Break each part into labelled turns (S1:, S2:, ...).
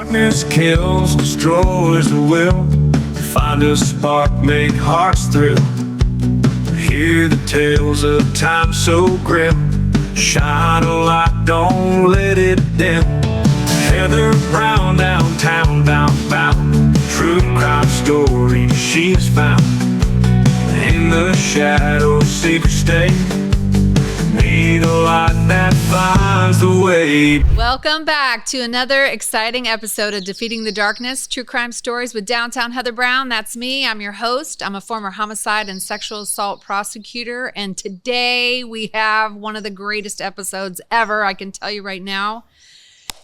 S1: Darkness kills, destroys the will. Find a spark, make hearts thrill. Hear the tales of time so grim. Shine a light, don't let it dim. Heather Brown downtown, bound. True crime story she's found. In the shadows, secret stay. Need a light that finds the way.
S2: Welcome back to another exciting episode of Defeating the Darkness, True Crime Stories with Downtown Heather Brown. That's me. I'm your host. I'm a former homicide and sexual assault prosecutor. And today we have one of the greatest episodes ever. I can tell you right now.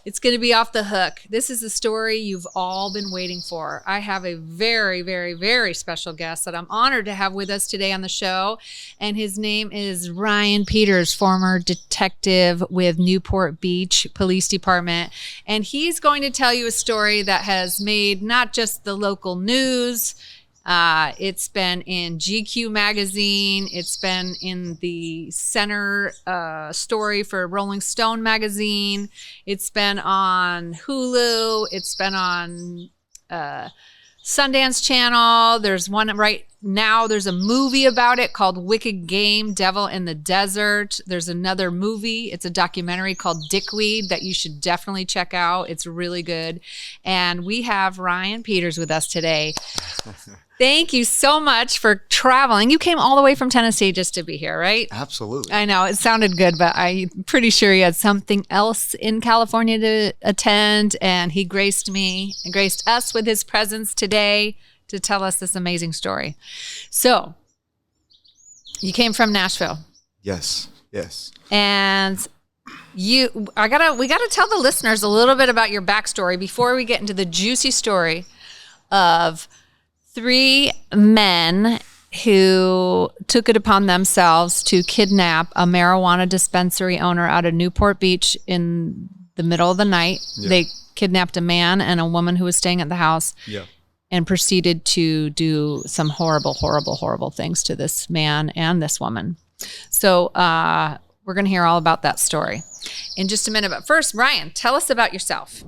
S2: It's going to be off the hook. This is the story you've all been waiting for. I have a very, very, very special guest that I'm honored to have with us today on the show. And his name is Ryan Peters, former detective with Newport Beach Police Department. And he's going to tell you a story that has made not just the local news. It's been in GQ magazine. It's been in the center story for Rolling Stone magazine. It's been on Hulu. It's been on Sundance Channel. There's one right now. There's a movie about it called Wicked Game, Devil in the Desert. There's another movie. It's a documentary called Dickweed that you should definitely check out. It's really good. And we have Ryan Peters with us today. Thank you so much for traveling. You came all the way from Tennessee just to be here, right?
S3: Absolutely.
S2: I know it sounded good, but I'm pretty sure you had something else in California to attend. And he graced us with his presence today to tell us this amazing story. So you came from Nashville.
S3: Yes.
S2: And we gotta tell the listeners a little bit about your backstory before we get into the juicy story of 3 men who took it upon themselves to kidnap a marijuana dispensary owner out of Newport Beach in the middle of the night. Yeah. They kidnapped a man and a woman who was staying at the house. Yeah. And proceeded to do some horrible, horrible, horrible things to this man and this woman. So we're going to hear all about that story in just a minute. But first, Ryan, tell us about yourself.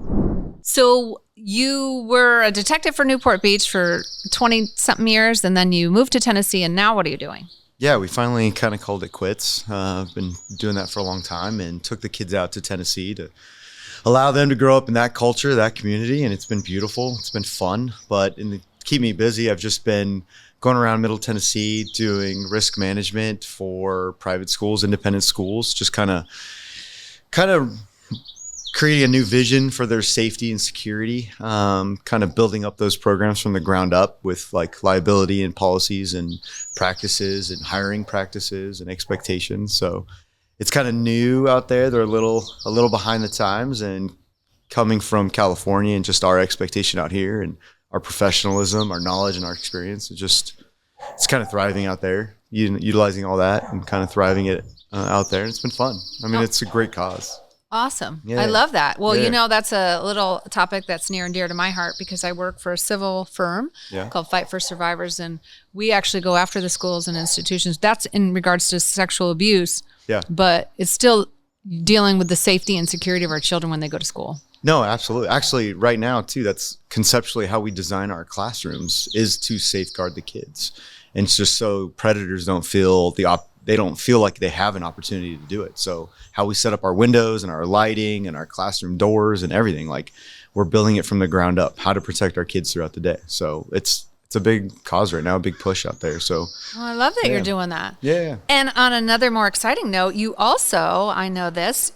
S2: So you were a detective for Newport Beach for 20-something years, and then you moved to Tennessee, and now what are you doing?
S3: Yeah, we finally kind of called it quits. I've been doing that for a long time and took the kids out to Tennessee to allow them to grow up in that culture, that community, and it's been beautiful. It's been fun, but to keep me busy, I've just been going around Middle Tennessee doing risk management for private schools, independent schools, just kind of creating a new vision for their safety and security, kind of building up those programs from the ground up with like liability and policies and practices and hiring practices and expectations. So it's kind of new out there. They're a little behind the times, and coming from California and just our expectation out here and our professionalism, our knowledge and our experience, it's kind of thriving out there, utilizing all that and kind of thriving it out there. And it's been fun. I mean, It's a great cause.
S2: Awesome.
S3: Yeah.
S2: I love that. Well, that's a little topic that's near and dear to my heart because I work for a civil firm called Fight for Survivors, and we actually go after the schools and institutions. That's in regards to sexual abuse. Yeah. But it's still dealing with the safety and security of our children when they go to school.
S3: No, absolutely. Actually, right now, too, that's conceptually how we design our classrooms is to safeguard the kids. And it's just so predators don't feel they don't feel like they have an opportunity to do it. So how we set up our windows and our lighting and our classroom doors and everything, like we're building it from the ground up, how to protect our kids throughout the day. So it's a big cause right now, a big push out there. So
S2: I love that you're doing that.
S3: Yeah.
S2: And on another more exciting note, you also, I know this,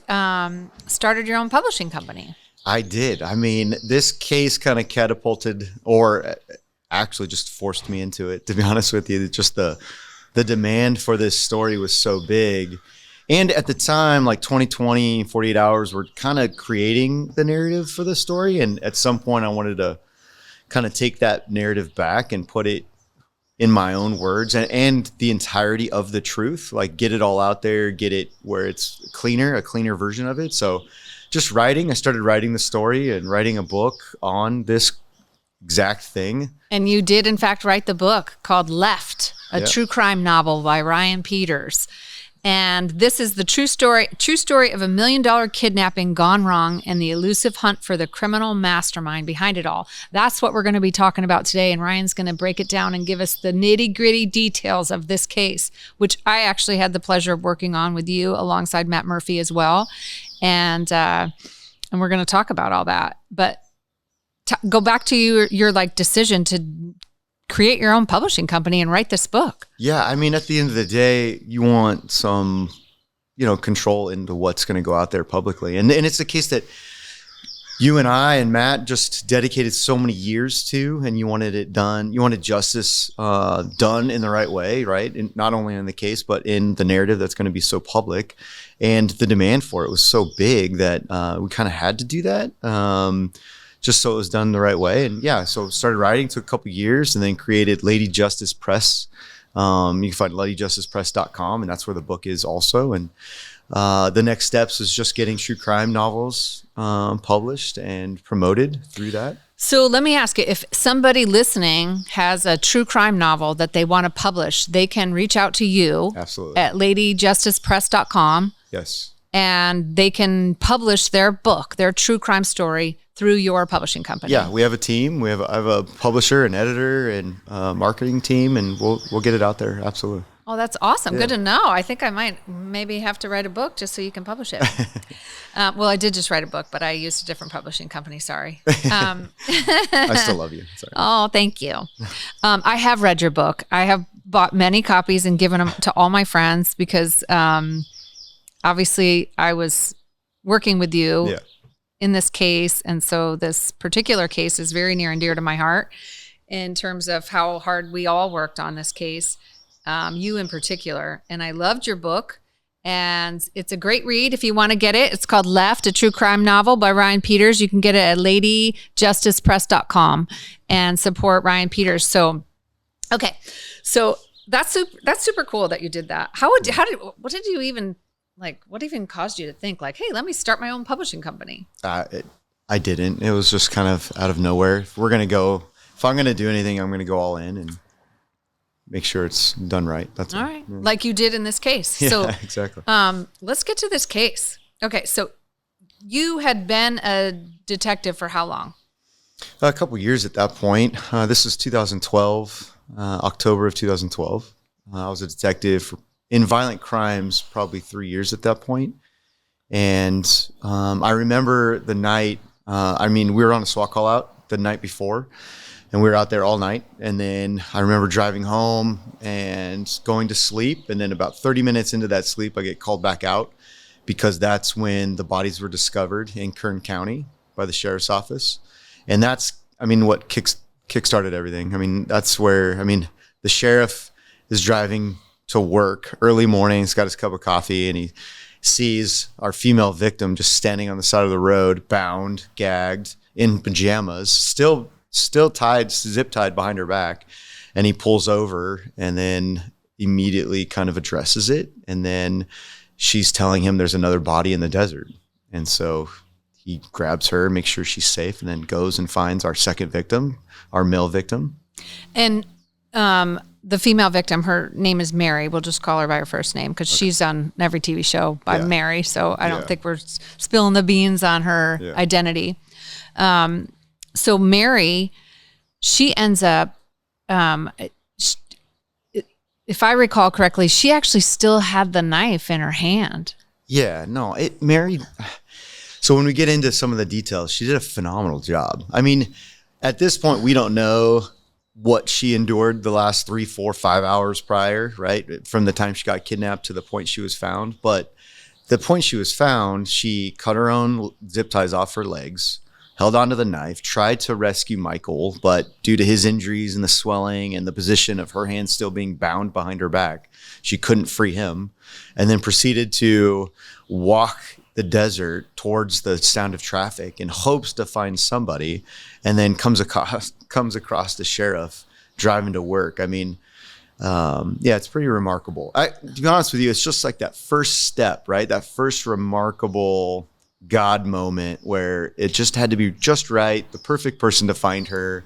S2: started your own publishing company.
S3: I did. I mean, this case kind of catapulted or actually just forced me into it, to be honest with you. Just the demand for this story was so big. And at the time, like 2020, 48 Hours, were kind of creating the narrative for the story. And at some point, I wanted to kind of take that narrative back and put it in my own words and the entirety of the truth, like get it all out there, get it where it's a cleaner version of it. So just I started writing the story and writing a book on this exact thing.
S2: And you did, in fact, write the book called Left, a true crime novel by Ryan Peters. And this is the true story of $1 million kidnapping gone wrong and the elusive hunt for the criminal mastermind behind it all. That's what we're going to be talking about today. And Ryan's going to break it down and give us the nitty gritty details of this case, which I actually had the pleasure of working on with you alongside Matt Murphy as well. And we're going to talk about all that. But go back to your like decision to create your own publishing company and write this book.
S3: Yeah. I mean, at the end of the day, you want some, control into what's going to go out there publicly. And it's a case that you and I and Matt just dedicated so many years to, and you wanted it done. You wanted justice done in the right way, right? And not only in the case, but in the narrative that's going to be so public. And the demand for it was so big that we kind of had to do that. Just so it was done the right way. And yeah, so started writing, took a couple years, and then created Lady Justice Press. You can find ladyjusticepress.com, and that's where the book is also. And the next steps is just getting true crime novels published and promoted through that.
S2: So let me ask you, if somebody listening has a true crime novel that they want to publish, they can reach out to you.
S3: Absolutely.
S2: At ladyjusticepress.com.
S3: Yes.
S2: And they can publish their book, their true crime story, through your publishing company.
S3: Yeah, we have a team. I have a publisher, an editor, and marketing team, and we'll get it out there. Absolutely.
S2: Oh, that's awesome. Yeah. Good to know. I think I might maybe have to write a book just so you can publish it. Well, I did just write a book, but I used a different publishing company. Sorry.
S3: I still love you. Sorry.
S2: Oh, thank you. I have read your book. I have bought many copies and given them to all my friends because obviously I was working with you in this case. And so this particular case is very near and dear to my heart in terms of how hard we all worked on this case, you in particular. And I loved your book. And it's a great read if you want to get it. It's called Left, a true crime novel by Ryan Peters. You can get it at ladyjusticepress.com and support Ryan Peters. So, okay. So that's super cool that you did that. What even caused you to think like, hey, let me start my own publishing company?
S3: I didn't. It was just kind of out of nowhere. If I'm going to do anything, I'm going to go all in and make sure it's done right. That's
S2: all right. Yeah. Like you did in this case.
S3: Yeah,
S2: so
S3: exactly.
S2: Let's get to this case. Okay. So you had been a detective for how long?
S3: A couple years at that point. This was 2012, October of 2012. I was a detective in violent crimes, probably 3 years at that point. And I remember the night, we were on a SWAT call out the night before, and we were out there all night. And then I remember driving home and going to sleep. And then about 30 minutes into that sleep, I get called back out because that's when the bodies were discovered in Kern County by the sheriff's office. And that's, what kickstarted everything. That's where, the sheriff is driving to work early morning. He's got his cup of coffee and he sees our female victim just standing on the side of the road, bound, gagged, in pajamas, still tied, zip tied behind her back. And he pulls over and then immediately kind of addresses it. And then she's telling him there's another body in the desert. And so he grabs her, makes sure she's safe, and then goes and finds our second victim, our male victim.
S2: And the female victim, her name is Mary. We'll just call her by her first name because she's on every TV show by Mary. So I don't think we're spilling the beans on her identity. So Mary, she ends up, if I recall correctly, she actually still had the knife in her hand.
S3: Yeah, no, Mary. So when we get into some of the details, she did a phenomenal job. At this point, we don't know what she endured the last 3, 4, 5 hours prior, right? From the time she got kidnapped to the point she was found. But the point she was found, she cut her own zip ties off her legs, held onto the knife, tried to rescue Michael, but due to his injuries and the swelling and the position of her hand still being bound behind her back, she couldn't free him, and then proceeded to walk the desert towards the sound of traffic in hopes to find somebody, and then comes across the sheriff driving to work. It's pretty remarkable. To be honest with you, it's just like that first step, right? That first remarkable God moment where it just had to be just right, the perfect person to find her,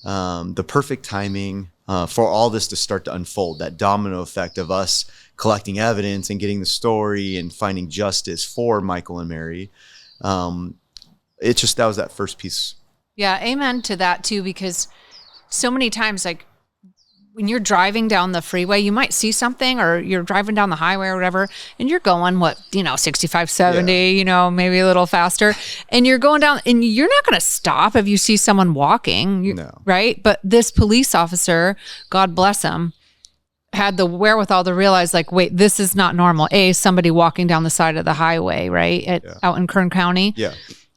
S3: the perfect timing for all this to start to unfold, that domino effect of us collecting evidence and getting the story and finding justice for Michael and Mary. It just, that was that first piece.
S2: Yeah, amen to that too, because so many times, like when you're driving down the freeway, you might see something, or you're driving down the highway or whatever, and you're going 65, 70, maybe a little faster, and you're going down, and you're not going to stop if you see someone walking,
S3: No.
S2: right? But this police officer, God bless him, had the wherewithal to realize, like, wait, this is not normal. Somebody walking down the side of the highway, right? Out in Kern County.
S3: Yeah.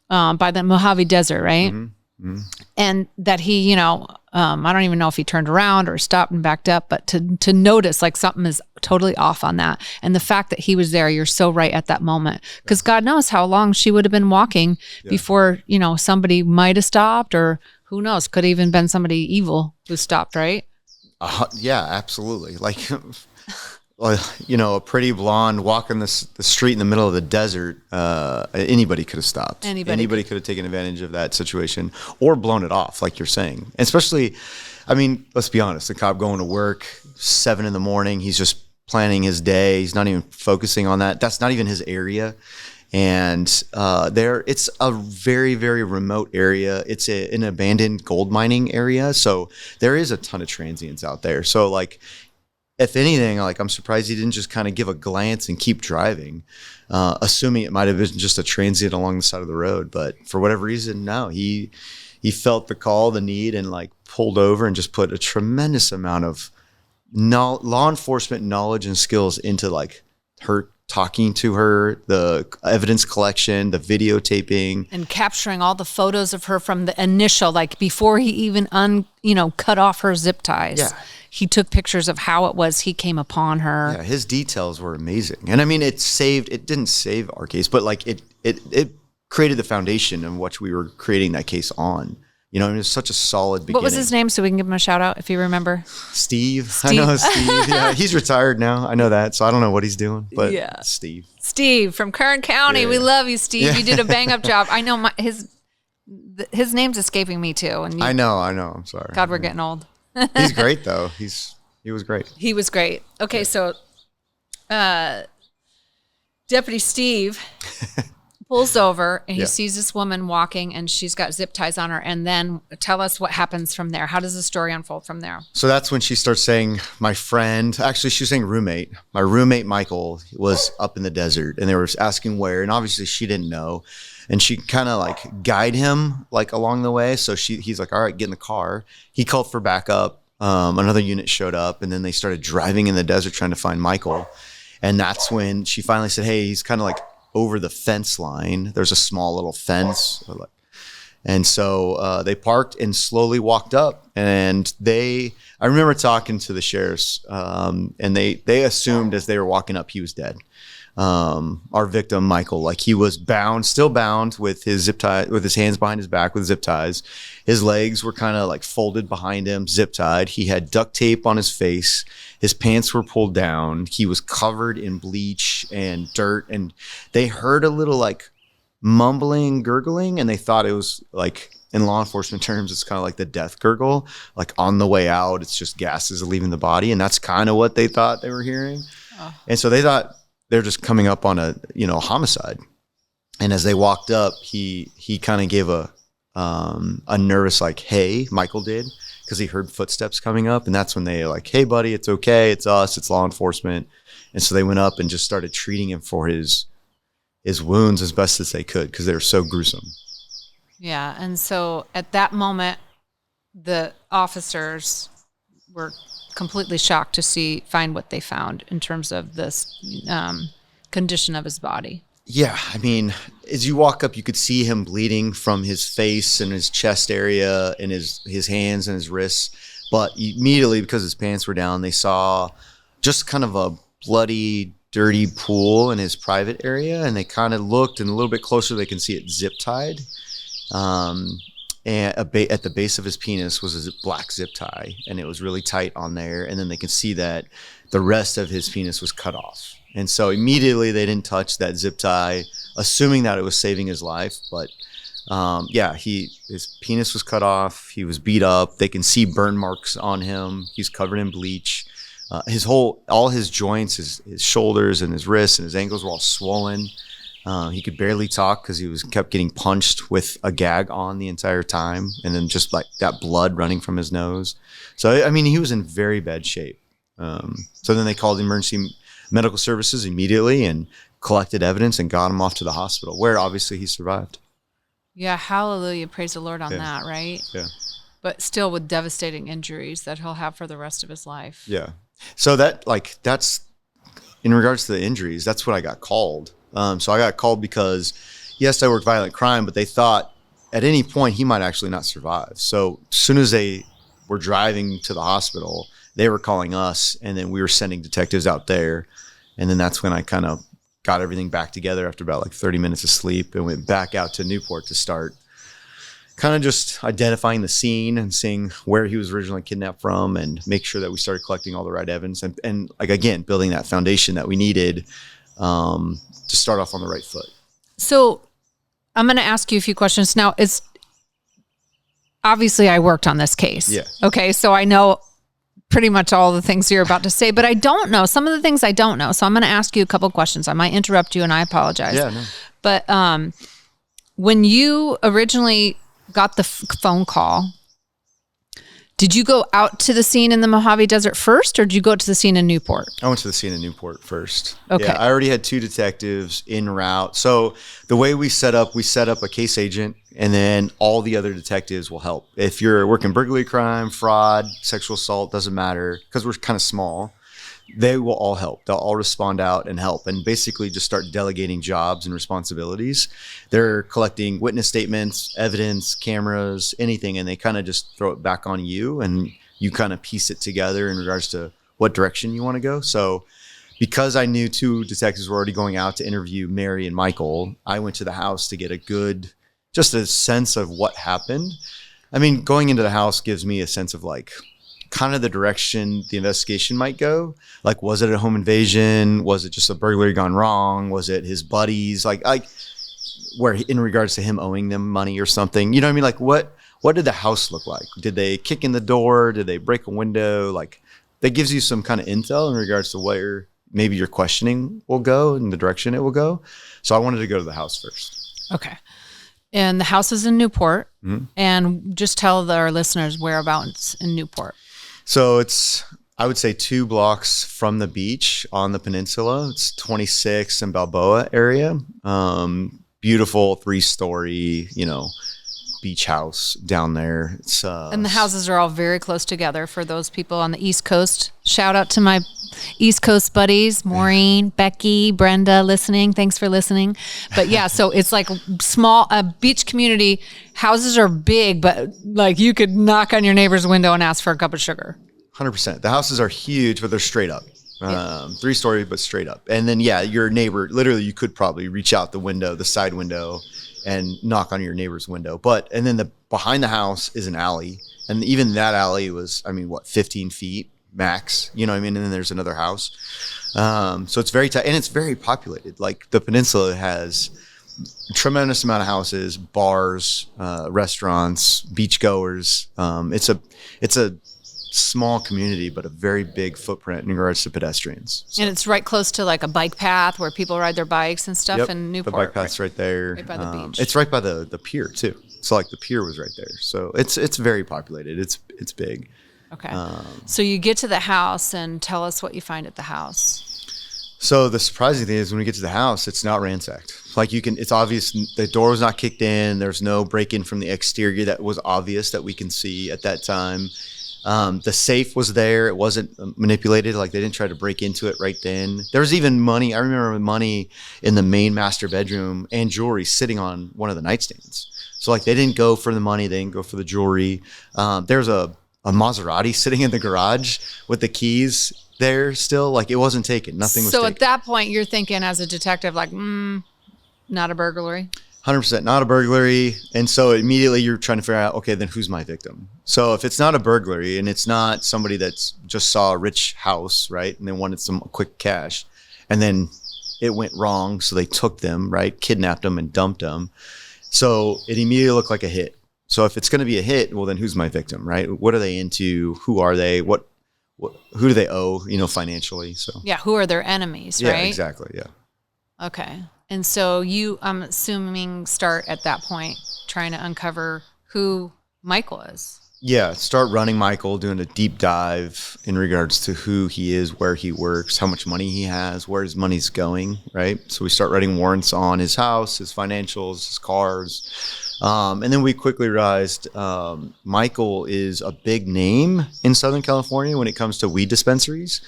S2: By the Mojave Desert, right?
S3: Mm-hmm. Mm-hmm.
S2: And that he, I don't even know if he turned around or stopped and backed up, but to notice like something is totally off on that. And the fact that he was there, you're so right at that moment, because God knows how long she would have been walking before, somebody might have stopped, or who knows, could have even been somebody evil who stopped, right?
S3: Yeah, absolutely. Like, a pretty blonde walking the street in the middle of the desert. Anybody could have stopped. Anybody could have taken advantage of that situation or blown it off, like you're saying. And especially, let's be honest, the cop going to work 7 a.m. He's just planning his day. He's not even focusing on that. That's not even his area. And it's a very, very remote area. It's an abandoned gold mining area. So there is a ton of transients out there. So like, if anything, like, I'm surprised he didn't just kind of give a glance and keep driving, assuming it might have been just a transient along the side of the road. But for whatever reason, no, he felt the call, the need, and like pulled over and just put a tremendous amount of law enforcement knowledge and skills into like her talking to her, the evidence collection, the videotaping,
S2: and capturing all the photos of her from the initial, like before he even cut off her zip ties.
S3: Yeah.
S2: He took pictures of how it was he came upon her.
S3: Yeah, his details were amazing. And it didn't save our case, but like it created the foundation of what we were creating that case on. It was such a solid beginning.
S2: What was his name, so we can give him a shout out if you remember?
S3: Steve. I know Steve. Yeah, he's retired now. I know that. So I don't know what he's doing, but
S2: yeah.
S3: Steve
S2: from Kern County.
S3: Yeah.
S2: We love you, Steve.
S3: Yeah.
S2: You did a bang up job. I know his name's escaping me too. And
S3: I know. I'm sorry.
S2: God, we're getting old.
S3: He's great though. He was great.
S2: He was great. Okay, so Deputy Steve pulls over and he sees this woman walking and she's got zip ties on her. And then tell us what happens from there. How does the story unfold from there?
S3: So that's when she starts saying, my friend, actually she was saying roommate. My roommate, Michael, was up in the desert, and they were asking where. And obviously she didn't know. And she kind of like guide him like along the way. So he's like, all right, get in the car. He called for backup. Another unit showed up, and then they started driving in the desert trying to find Michael. And that's when she finally said, hey, he's kind of like over the fence line. There's a small little fence. And so they parked and slowly walked up. And I remember talking to the sheriffs, and they assumed as they were walking up, he was dead. Our victim, Michael, like he was still bound with his zip tie, with his hands behind his back with zip ties. His legs were kind of like folded behind him, zip tied. He had duct tape on his face. His pants were pulled down. He was covered in bleach and dirt. And they heard a little like mumbling, gurgling, and they thought it was like, in law enforcement terms, it's kind of like the death gurgle, like on the way out, it's just gases leaving the body. And that's kind of what they thought they were hearing. Oh. And so they thought they're just coming up on a homicide. And as they walked up, he kind of gave a nervous like, hey, Michael did, because he heard footsteps coming up. And that's when they like, hey buddy, it's okay. It's us, it's law enforcement. And so they went up and just started treating him for his wounds as best as they could, because they were so gruesome.
S2: Yeah. And so at that moment, the officers were completely shocked to find what they found in terms of this condition of his body.
S3: Yeah, as you walk up, you could see him bleeding from his face and his chest area and his hands and his wrists. But immediately, because his pants were down, they saw just kind of a bloody, dirty pool in his private area. And they kind of looked, and a little bit closer, they can see it zip tied. And at the base of his penis was a black zip tie, and it was really tight on there. And then they can see that the rest of his penis was cut off. And so immediately they didn't touch that zip tie, assuming that it was saving his life. But his penis was cut off. He was beat up. They can see burn marks on him. He's covered in bleach. all his joints, his shoulders and his wrists and his ankles were all swollen. He could barely talk because he kept getting punched with a gag on the entire time, and then just like that blood running from his nose. So I mean, he was in very bad shape. So then they called emergency medical services immediately and collected evidence and got him off to the hospital, where obviously he survived.
S2: Yeah, hallelujah, praise the Lord on that, right?
S3: Yeah.
S2: But still with devastating injuries that he'll have for the rest of his life.
S3: Yeah. So that's in regards to the injuries, that's what I got called. So I got called because, yes, I worked violent crime, but they thought at any point he might actually not survive. So as soon as they were driving to the hospital, they were calling us, and then we were sending detectives out there. And then that's when I kind of got everything back together after about like 30 minutes of sleep and went back out to Newport to start kind of just identifying the scene and seeing where he was originally kidnapped from, and make sure that we started collecting all the right evidence and like, again, building that foundation that we needed to start off on the right foot.
S2: So I'm going to ask you a few questions. Now, it's obviously I worked on this case.
S3: Yeah.
S2: Okay. So I know pretty much all the things you're about to say, but I don't know some of the things I don't know. So I'm going to ask you a couple questions. I might interrupt you, and I apologize.
S3: Yeah, no.
S2: But when you originally got the phone call, did you go out to the scene in the Mojave Desert first, or did you go to the scene in Newport?
S3: I went to the scene in Newport first.
S2: Okay.
S3: Yeah, I already had 2 detectives en route. So the way we set up a case agent, and then all the other detectives will help. If you're working burglary crime, fraud, sexual assault, doesn't matter, because we're kind of small, they will all help. They'll all respond out and help, and basically just start delegating jobs and responsibilities. They're collecting witness statements, evidence, cameras, anything, and they kind of just throw it back on you, and you kind of piece it together in regards to what direction you want to go. So because I knew 2 detectives were already going out to interview Mary and Michael, I went to the house to get just a sense of what happened. I mean, going into the house gives me a sense of like kind of the direction the investigation might go. Like, was it a home invasion? Was it just a burglary gone wrong? Was it his buddies? Like where in regards to him owing them money or something, you know what I mean? Like what did the house look like? Did they kick in the door? Did they break a window? Like, that gives you some kind of intel in regards to where maybe your questioning will go and the direction it will go. So I wanted to go to the house first.
S2: Okay. And the house is in Newport. Mm-hmm. And just tell our listeners whereabouts in Newport.
S3: So it's, I would say, 2 blocks from the beach on the peninsula. It's 26 and Balboa area. Beautiful 3-story, beach house down there. It's
S2: and the houses are all very close together for those people on the East Coast. Shout out to my East Coast buddies, Maureen, Becky, Brenda, listening. Thanks for listening. But yeah, so it's like a beach community. Houses are big, but like you could knock on your neighbor's window and ask for a cup of sugar.
S3: 100%. The houses are huge, but they're straight up. 3-story, but straight up. And then, yeah, your neighbor, literally you could probably reach out the side window and knock on your neighbor's window. And then behind the house is an alley. And even that alley was, 15 feet max, you know what I mean? And then there's another house. So it's very tight, and it's very populated. Like, the peninsula has a tremendous amount of houses, bars, restaurants, beachgoers. It's a small community, but a very big footprint in regards to pedestrians. So.
S2: And it's right close to like a bike path where people ride their bikes and stuff in Newport.
S3: The bike path's right there.
S2: Right by the beach.
S3: It's right by the pier too. So like the pier was right there. So it's very populated. It's big.
S2: Okay. So you get to the house, and tell us what you find at the house.
S3: So the surprising thing is when we get to the house, it's not ransacked. Like, it's obvious the door was not kicked in. There's no break-in from the exterior that was obvious that we can see at that time. The safe was there. It wasn't manipulated. Like, they didn't try to break into it right then. There was even money. I remember money in the main master bedroom and jewelry sitting on one of the nightstands. So like, they didn't go for the money. They didn't go for the jewelry. There's a Maserati sitting in the garage with the keys there still. Like, it wasn't taken. Nothing was taken.
S2: So at that point, you're thinking as a detective, like, not a burglary?
S3: 100% not a burglary. And so immediately you're trying to figure out, okay, then who's my victim? So if it's not a burglary and it's not somebody that's just saw a rich house, right, and they wanted some quick cash, and then it went wrong, so they took them, right, kidnapped them and dumped them. So it immediately looked like a hit. So if it's going to be a hit, well, then who's my victim, right? What are they into? Who are they? What who do they owe, financially. So
S2: Yeah, who are their enemies,
S3: yeah,
S2: right?
S3: exactly. Yeah.
S2: Okay. And so you, I'm assuming, start at that point trying to uncover who Michael is.
S3: Yeah, start running Michael, doing a deep dive in regards to who he is, where he works, how much money he has, where his money's going, right? So we start writing warrants on his house, his financials, his cars. And then we quickly realized Michael is a big name in Southern California when it comes to weed dispensaries.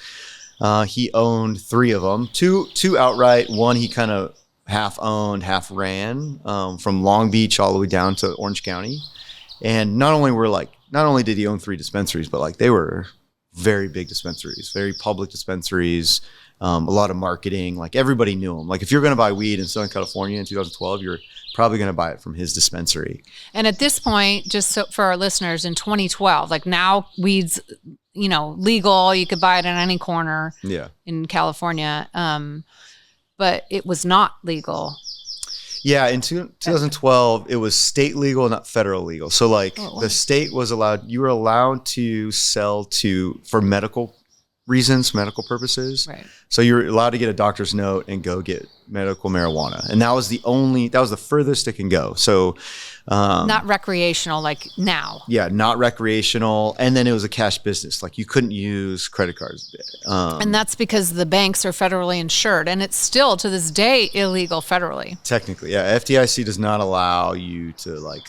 S3: He owned 3 of them, two outright, one he kind of half owned, half ran, from Long Beach all the way down to Orange County. And not only did he own 3 dispensaries, but like they were very big dispensaries, very public dispensaries, a lot of marketing. Like everybody knew him. Like if you're going to buy weed in Southern California in 2012, you're probably going to buy it from his dispensary.
S2: And at this point, just so for our listeners, in 2012, like now weed's, legal. You could buy it in any corner in California. But it was not legal.
S3: Yeah, in 2012, it was state legal, not federal legal. So like the state was you were allowed to sell for medical reasons, medical purposes.
S2: Right.
S3: So you're allowed to get a doctor's note and go get medical marijuana. And that was the furthest it can go. So
S2: not recreational like now.
S3: Yeah, not recreational. And then it was a cash business. Like you couldn't use credit cards.
S2: And that's because the banks are federally insured. And it's still to this day illegal federally.
S3: Technically, yeah. FDIC does not allow you to like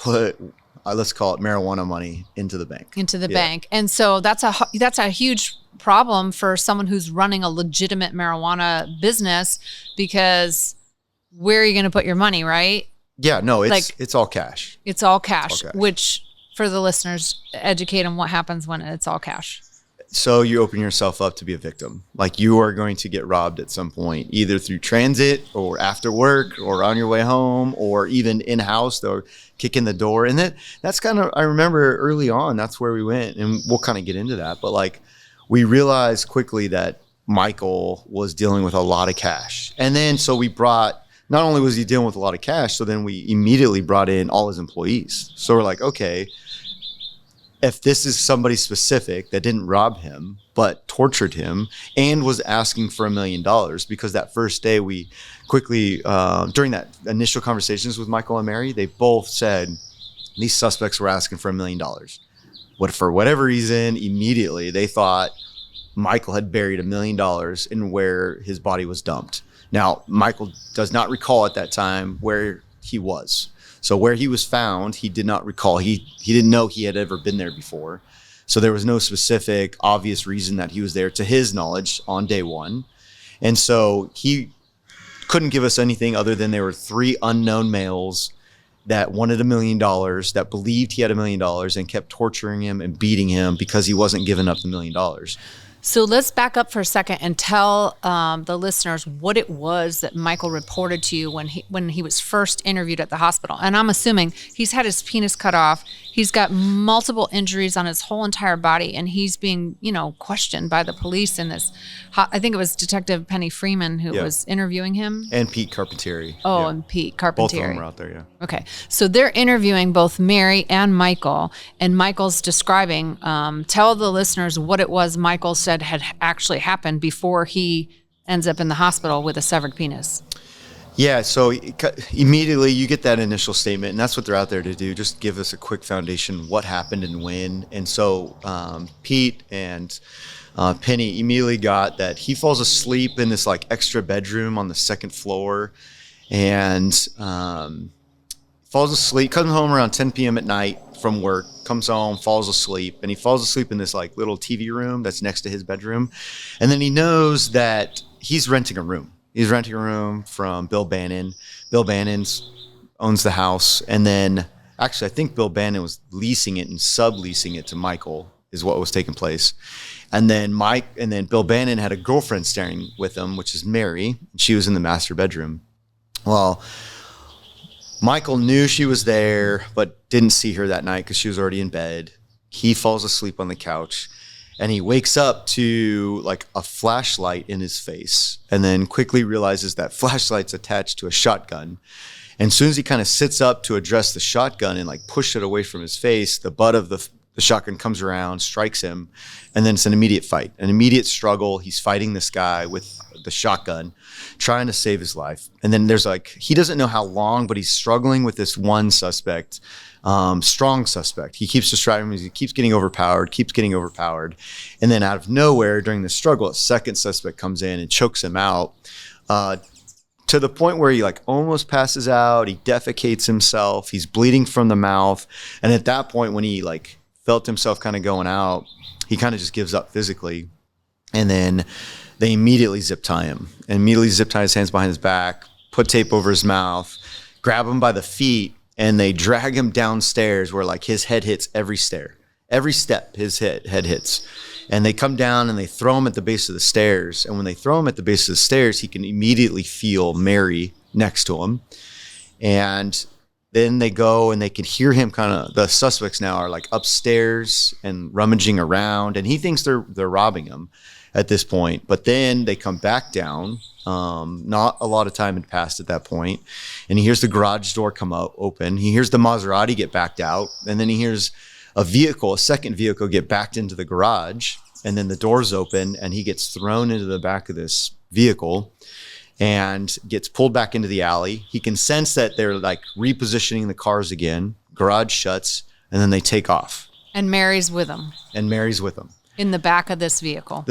S3: put, let's call it marijuana money into the bank.
S2: Bank. And so that's a huge problem for someone who's running a legitimate marijuana business, because where are you going to put your money, right?
S3: Yeah, no, it's all cash.
S2: It's all cash, which for the listeners, educate them what happens when it's all cash.
S3: So you open yourself up to be a victim. Like you are going to get robbed at some point, either through transit or after work or on your way home or even in-house. They'll kick in the door. And that's kind of, I remember early on, that's where we went, and we'll kind of get into that. But like we realized quickly that Michael was dealing with a lot of cash. And then so we not only was he dealing with a lot of cash, so then we immediately brought in all his employees. So we're like, okay, if this is somebody specific that didn't rob him, but tortured him and was asking for $1 million, because that first day we quickly, during that initial conversations with Michael and Mary, they both said these suspects were asking for $1 million. For whatever reason, immediately they thought Michael had buried $1 million in where his body was dumped. Now, Michael does not recall at that time where he was. So where he was found, he did not recall. He didn't know he had ever been there before. So there was no specific obvious reason that he was there to his knowledge on day one. And so he couldn't give us anything other than there were 3 unknown males that wanted $1 million, that believed he had $1 million and kept torturing him and beating him because he wasn't giving up the $1 million.
S2: So let's back up for a second and tell the listeners what it was that Michael reported to you when he was first interviewed at the hospital. And I'm assuming he's had his penis cut off. He's got multiple injuries on his whole entire body, and he's being, questioned by the police in this. I think it was Detective Penny Freeman who was interviewing him.
S3: And Pete Carpentieri.
S2: Oh, and Pete Carpentieri.
S3: Both of them were out there, yeah.
S2: Okay. So they're interviewing both Mary and Michael, and Michael's describing, tell the listeners what it was Michael said had actually happened before he ends up in the hospital with a severed penis.
S3: Yeah, so immediately you get that initial statement, and that's what they're out there to do, just give us a quick foundation, what happened and when. And so Pete and Penny immediately got that he falls asleep in this like extra bedroom on the 2nd floor, and falls asleep, comes home around 10 p.m. at night from work, comes home, falls asleep, and he falls asleep in this like little TV room that's next to his bedroom. And then he knows that he's renting a room. He's renting a room from Bill Bannon. Bill Bannon owns the house. And then actually, I think Bill Bannon was leasing it and subleasing it to Michael is what was taking place. And then Bill Bannon had a girlfriend staying with him, which is Mary. She was in the master bedroom. Well, Michael knew she was there, but didn't see her that night because she was already in bed. He falls asleep on the couch, and he wakes up to like a flashlight in his face, and then quickly realizes that flashlight's attached to a shotgun. And as soon as he kind of sits up to address the shotgun and like push it away from his face, the butt of the the shotgun comes around, strikes him, and then it's an immediate fight, an immediate struggle. He's fighting this guy with the shotgun, trying to save his life. And then there's like, he doesn't know how long, but he's struggling with this one suspect, strong suspect. He keeps describing him, he keeps getting overpowered. And then out of nowhere during the struggle, a second suspect comes in and chokes him out, to the point where he like almost passes out. He defecates himself. He's bleeding from the mouth. And at that point, when he like felt himself kind of going out, he kind of just gives up physically. And then they immediately zip tie him, and immediately zip tie his hands behind his back, put tape over his mouth, grab him by the feet, and they drag him downstairs where like his head hits every stair. Every step his head hits. And they come down and they throw him at the base of the stairs. And when they throw him at the base of the stairs, he can immediately feel Mary next to him. And then they go and they can hear him the suspects now are like upstairs and rummaging around. And he thinks they're robbing him at this point. But then they come back down. Not a lot of time had passed at that point. And he hears the garage door come open. He hears the Maserati get backed out. And then he hears a second vehicle get backed into the garage, and then the doors open and he gets thrown into the back of this vehicle and gets pulled back into the alley. He can sense that they're like repositioning the cars again. Garage shuts, and then they take off.
S2: And Mary's with him. In the back of this vehicle.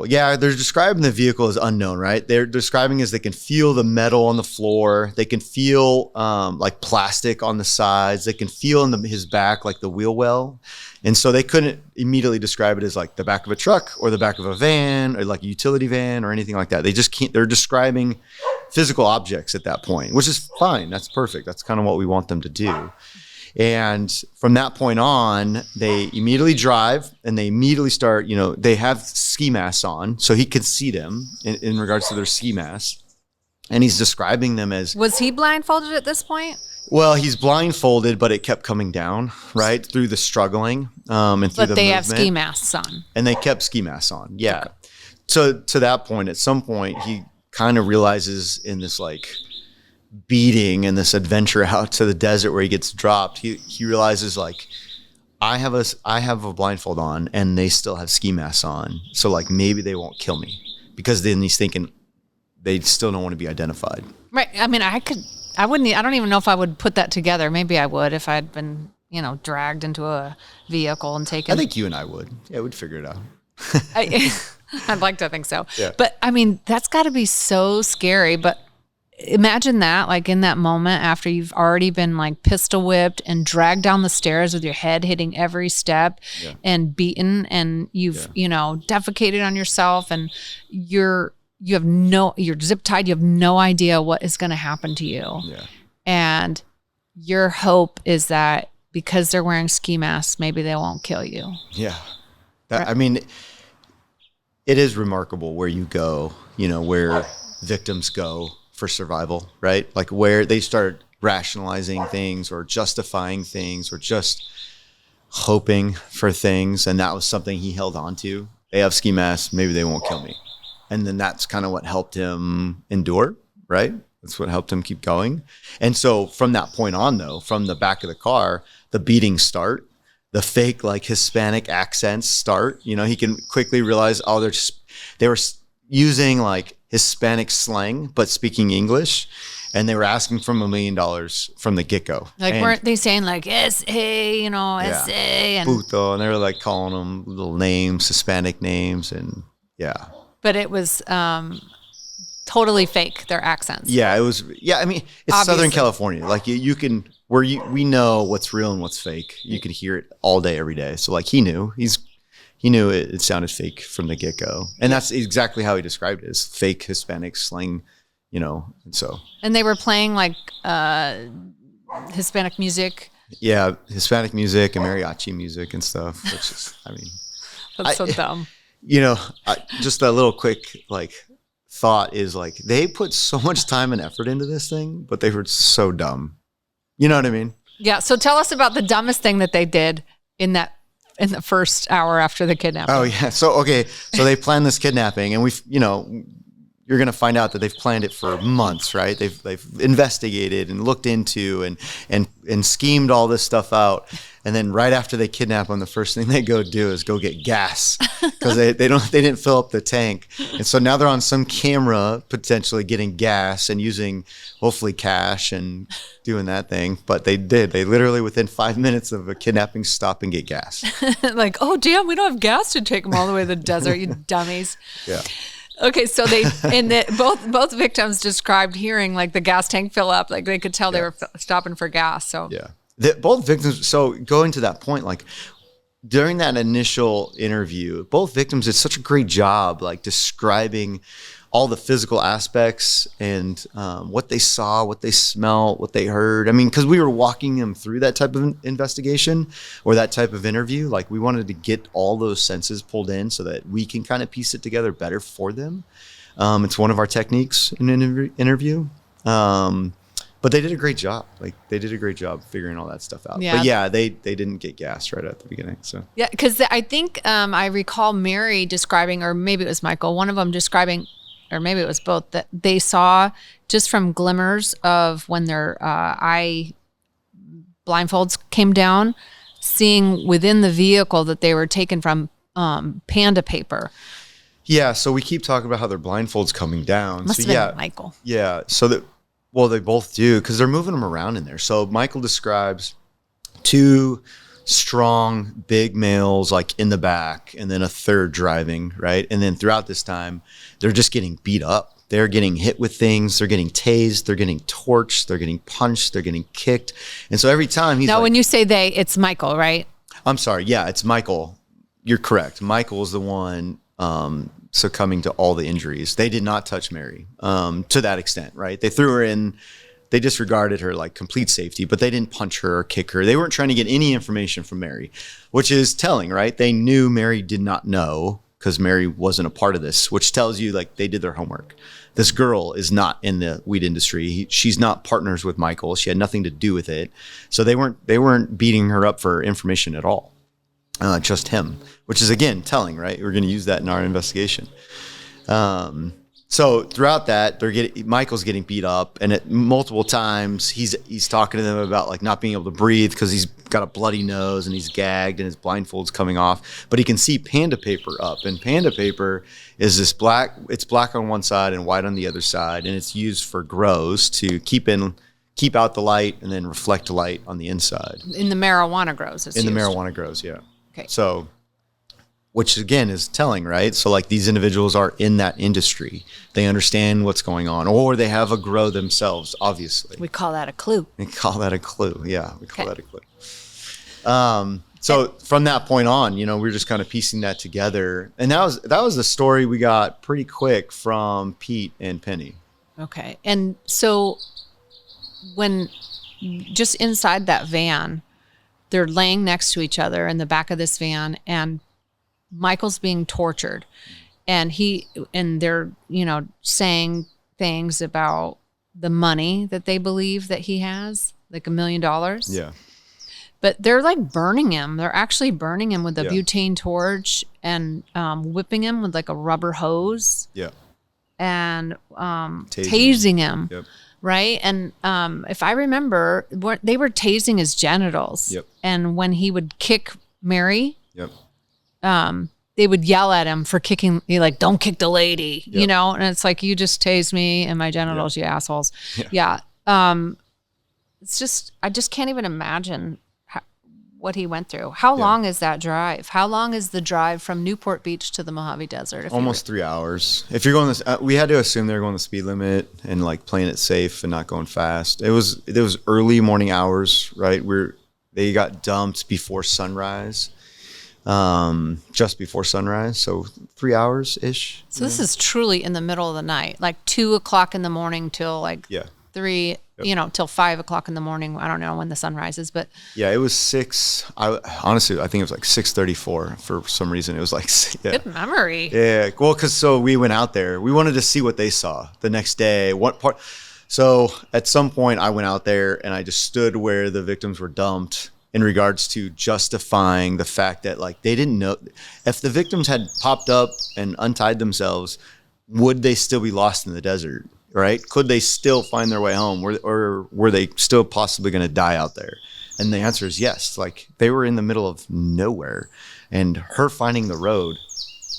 S2: Yeah, they're describing the vehicle as unknown, right? They're describing as they can feel the metal on the floor. They can feel like plastic on the sides. They can feel in his back like the wheel well. And so they couldn't immediately describe it as like the back of a truck or the back of a van or like a utility van or anything like that. They just can't. They're describing physical objects at that point, which is fine. That's perfect. That's kind of what we want them to do. And from that point on, they immediately drive and they immediately start, they have ski masks on. So he could see them in regards to their ski masks. And he's describing them as... Was he blindfolded at this point?
S3: Well, he's blindfolded, but it kept coming down, right? Through the struggling and through the movement.
S2: But they have ski masks on.
S3: And they kept ski masks on, yeah. Okay. So to that point, at some point, he kind of realizes in this like... beating and this adventure out to the desert where he gets dropped, he realizes like I have a blindfold on and they still have ski masks on, so like maybe they won't kill me, because then he's thinking they still don't want to be identified.
S2: Right. I mean, I don't even know if I would put that together. Maybe I would if I'd been dragged into a vehicle and taken.
S3: I think you and I would. Yeah, we'd figure it out.
S2: I'd like to think so.
S3: Yeah.
S2: But I mean, that's got to be so scary. But imagine that, like in that moment after you've already been like pistol whipped and dragged down the stairs with your head hitting every step and beaten, and you've, defecated on yourself, and you're zip tied. You have no idea what is going to happen to you.
S3: Yeah.
S2: And your hope is that because they're wearing ski masks, maybe they won't kill you.
S3: Yeah. I mean, it is remarkable where you go, where victims go for survival, right? Like where they start rationalizing things or justifying things or just hoping for things. And that was something he held on to. They have ski masks, maybe they won't kill me. And then that's kind of what helped him endure, right? That's what helped him keep going. And so from that point on, though, from the back of the car, the beatings start, the fake like Hispanic accents start. He can quickly realize, they were using like Hispanic slang, but speaking English. And they were asking for $1 million from the get-go.
S2: Like, weren't they saying like, S.A., S.A. and
S3: puto, and they were like calling them little names, Hispanic names, and yeah.
S2: But it was totally fake, their accents.
S3: Yeah, it was. Yeah, I mean, it's obviously Southern California. Like you can, we know what's real and what's fake. You can hear it all day, every day. So like he knew it sounded fake from the get-go. And that's exactly how he described it, as fake Hispanic slang, and so. And
S2: they were playing like Hispanic music.
S3: Yeah, Hispanic music and mariachi music and stuff, which is, I mean.
S2: That's so dumb.
S3: Just a little quick like thought is like they put so much time and effort into this thing, but they were so dumb. You know what I mean?
S2: Yeah. So tell us about the dumbest thing that they did in the first hour after the kidnapping.
S3: Oh yeah. So they planned this kidnapping, and you're going to find out that they've planned it for months, right? They've investigated and looked into and schemed all this stuff out. And then right after they kidnap them, the first thing they go do is go get gas because they didn't fill up the tank. And so now they're on some camera potentially getting gas and using hopefully cash and doing that thing. But they literally within 5 minutes of a kidnapping stop and get gas.
S2: Like, oh damn, we don't have gas to take them all the way to the desert, you dummies.
S3: Yeah.
S2: Okay, so both victims described hearing like the gas tank fill up, like they could tell they were stopping for gas. So
S3: yeah, both victims. So going to that point, like during that initial interview, both victims did such a great job, like describing all the physical aspects and what they saw, what they smelled, what they heard. I mean, because we were walking them through that type of investigation or that type of interview. Like we wanted to get all those senses pulled in so that we can kind of piece it together better for them. It's one of our techniques in an interview. But they did a great job. Like they did a great job figuring all that stuff out.
S2: Yeah.
S3: But yeah, they didn't get gas right at the beginning. So
S2: yeah, because I think I recall Mary describing, or maybe it was Michael, one of them describing, or maybe it was both, that they saw just from glimmers of when their eye blindfolds came down, seeing within the vehicle that they were taken from panda paper.
S3: yeah, so we keep talking about how their blindfolds coming down.
S2: Must
S3: so
S2: have been Michael.
S3: Yeah, so that, well, they both do because they're moving them around in there. So Michael describes two strong, big males like in the back, and then a third driving, right? And then throughout this time, they're just getting beat up. They're getting hit with things. They're getting tased. They're getting torched. They're getting punched. They're getting kicked. And so every time he's
S2: No,
S3: like,
S2: when you say they, it's Michael, right?
S3: I'm sorry. Yeah, it's Michael. You're correct. Michael's the one succumbing to all the injuries. They did not touch Mary to that extent, right? They threw her in. They disregarded her like complete safety, but they didn't punch her or kick her. They weren't trying to get any information from Mary, which is telling, right? They knew Mary did not know because Mary wasn't a part of this, which tells you like they did their homework. This girl is not in the weed industry. She's not partners with Michael. She had nothing to do with it. So they weren't beating her up for information at all. Just him, which is again telling, right? We're going to use that in our investigation. So throughout that, Michael's getting beat up, and at multiple times he's talking to them about like not being able to breathe because he's got a bloody nose and he's gagged and his blindfold's coming off. But he can see panda paper up, and panda paper is this black. It's black on one side and white on the other side, and it's used for grows to keep out the light and then reflect light on the inside.
S2: In the marijuana grows.
S3: The marijuana grows, yeah.
S2: Okay.
S3: So, which again is telling, right? So like these individuals are in that industry. They understand what's going on, or they have a grow themselves, obviously.
S2: We call that a clue.
S3: We call that a clue. Yeah, we call that a clue. So from that point on, we're just kind of piecing that together. And that was the story we got pretty quick from Pete and Penny.
S2: Okay. And so when just inside that van, they're laying next to each other in the back of this van, and Michael's being tortured, and they're, saying things about the money that they believe that he has, like $1 million.
S3: Yeah.
S2: But they're like burning him. They're actually burning him with a butane torch and whipping him with like a rubber hose.
S3: Yeah.
S2: And tasing him.
S3: Yep.
S2: Right. And if I remember, they were tasing his genitals.
S3: Yep.
S2: And when he would kick Mary,
S3: Yep.
S2: they would yell at him for kicking, like, don't kick the lady,
S3: Yep.
S2: And it's like, you just tased me and my genitals, you assholes. Yeah. It's just, I just can't even imagine what he went through. How long is that drive? How long is the drive from Newport Beach to the Mojave Desert?
S3: Almost 3 hours. If you're going this, we had to assume they were going the speed limit and like playing it safe and not going fast. It was early morning hours, right? They got dumped before sunrise, just before sunrise. So 3 hours ish.
S2: So this is truly in the middle of the night, like 2 o'clock in the morning till like 3, till 5 o'clock in the morning. I don't know when the sun rises, but
S3: yeah, it was 6. Honestly, I think it was like 6:34 for some reason. It was like,
S2: good memory.
S3: Yeah. Well, so we went out there. We wanted to see what they saw the next day. What part? So at some point I went out there and I just stood where the victims were dumped in regards to justifying the fact that like they didn't know if the victims had popped up and untied themselves. would they still be lost in the desert, right? Could they still find their way home, or were they still possibly going to die out there? And the answer is yes. Like, they were in the middle of nowhere, and her finding the road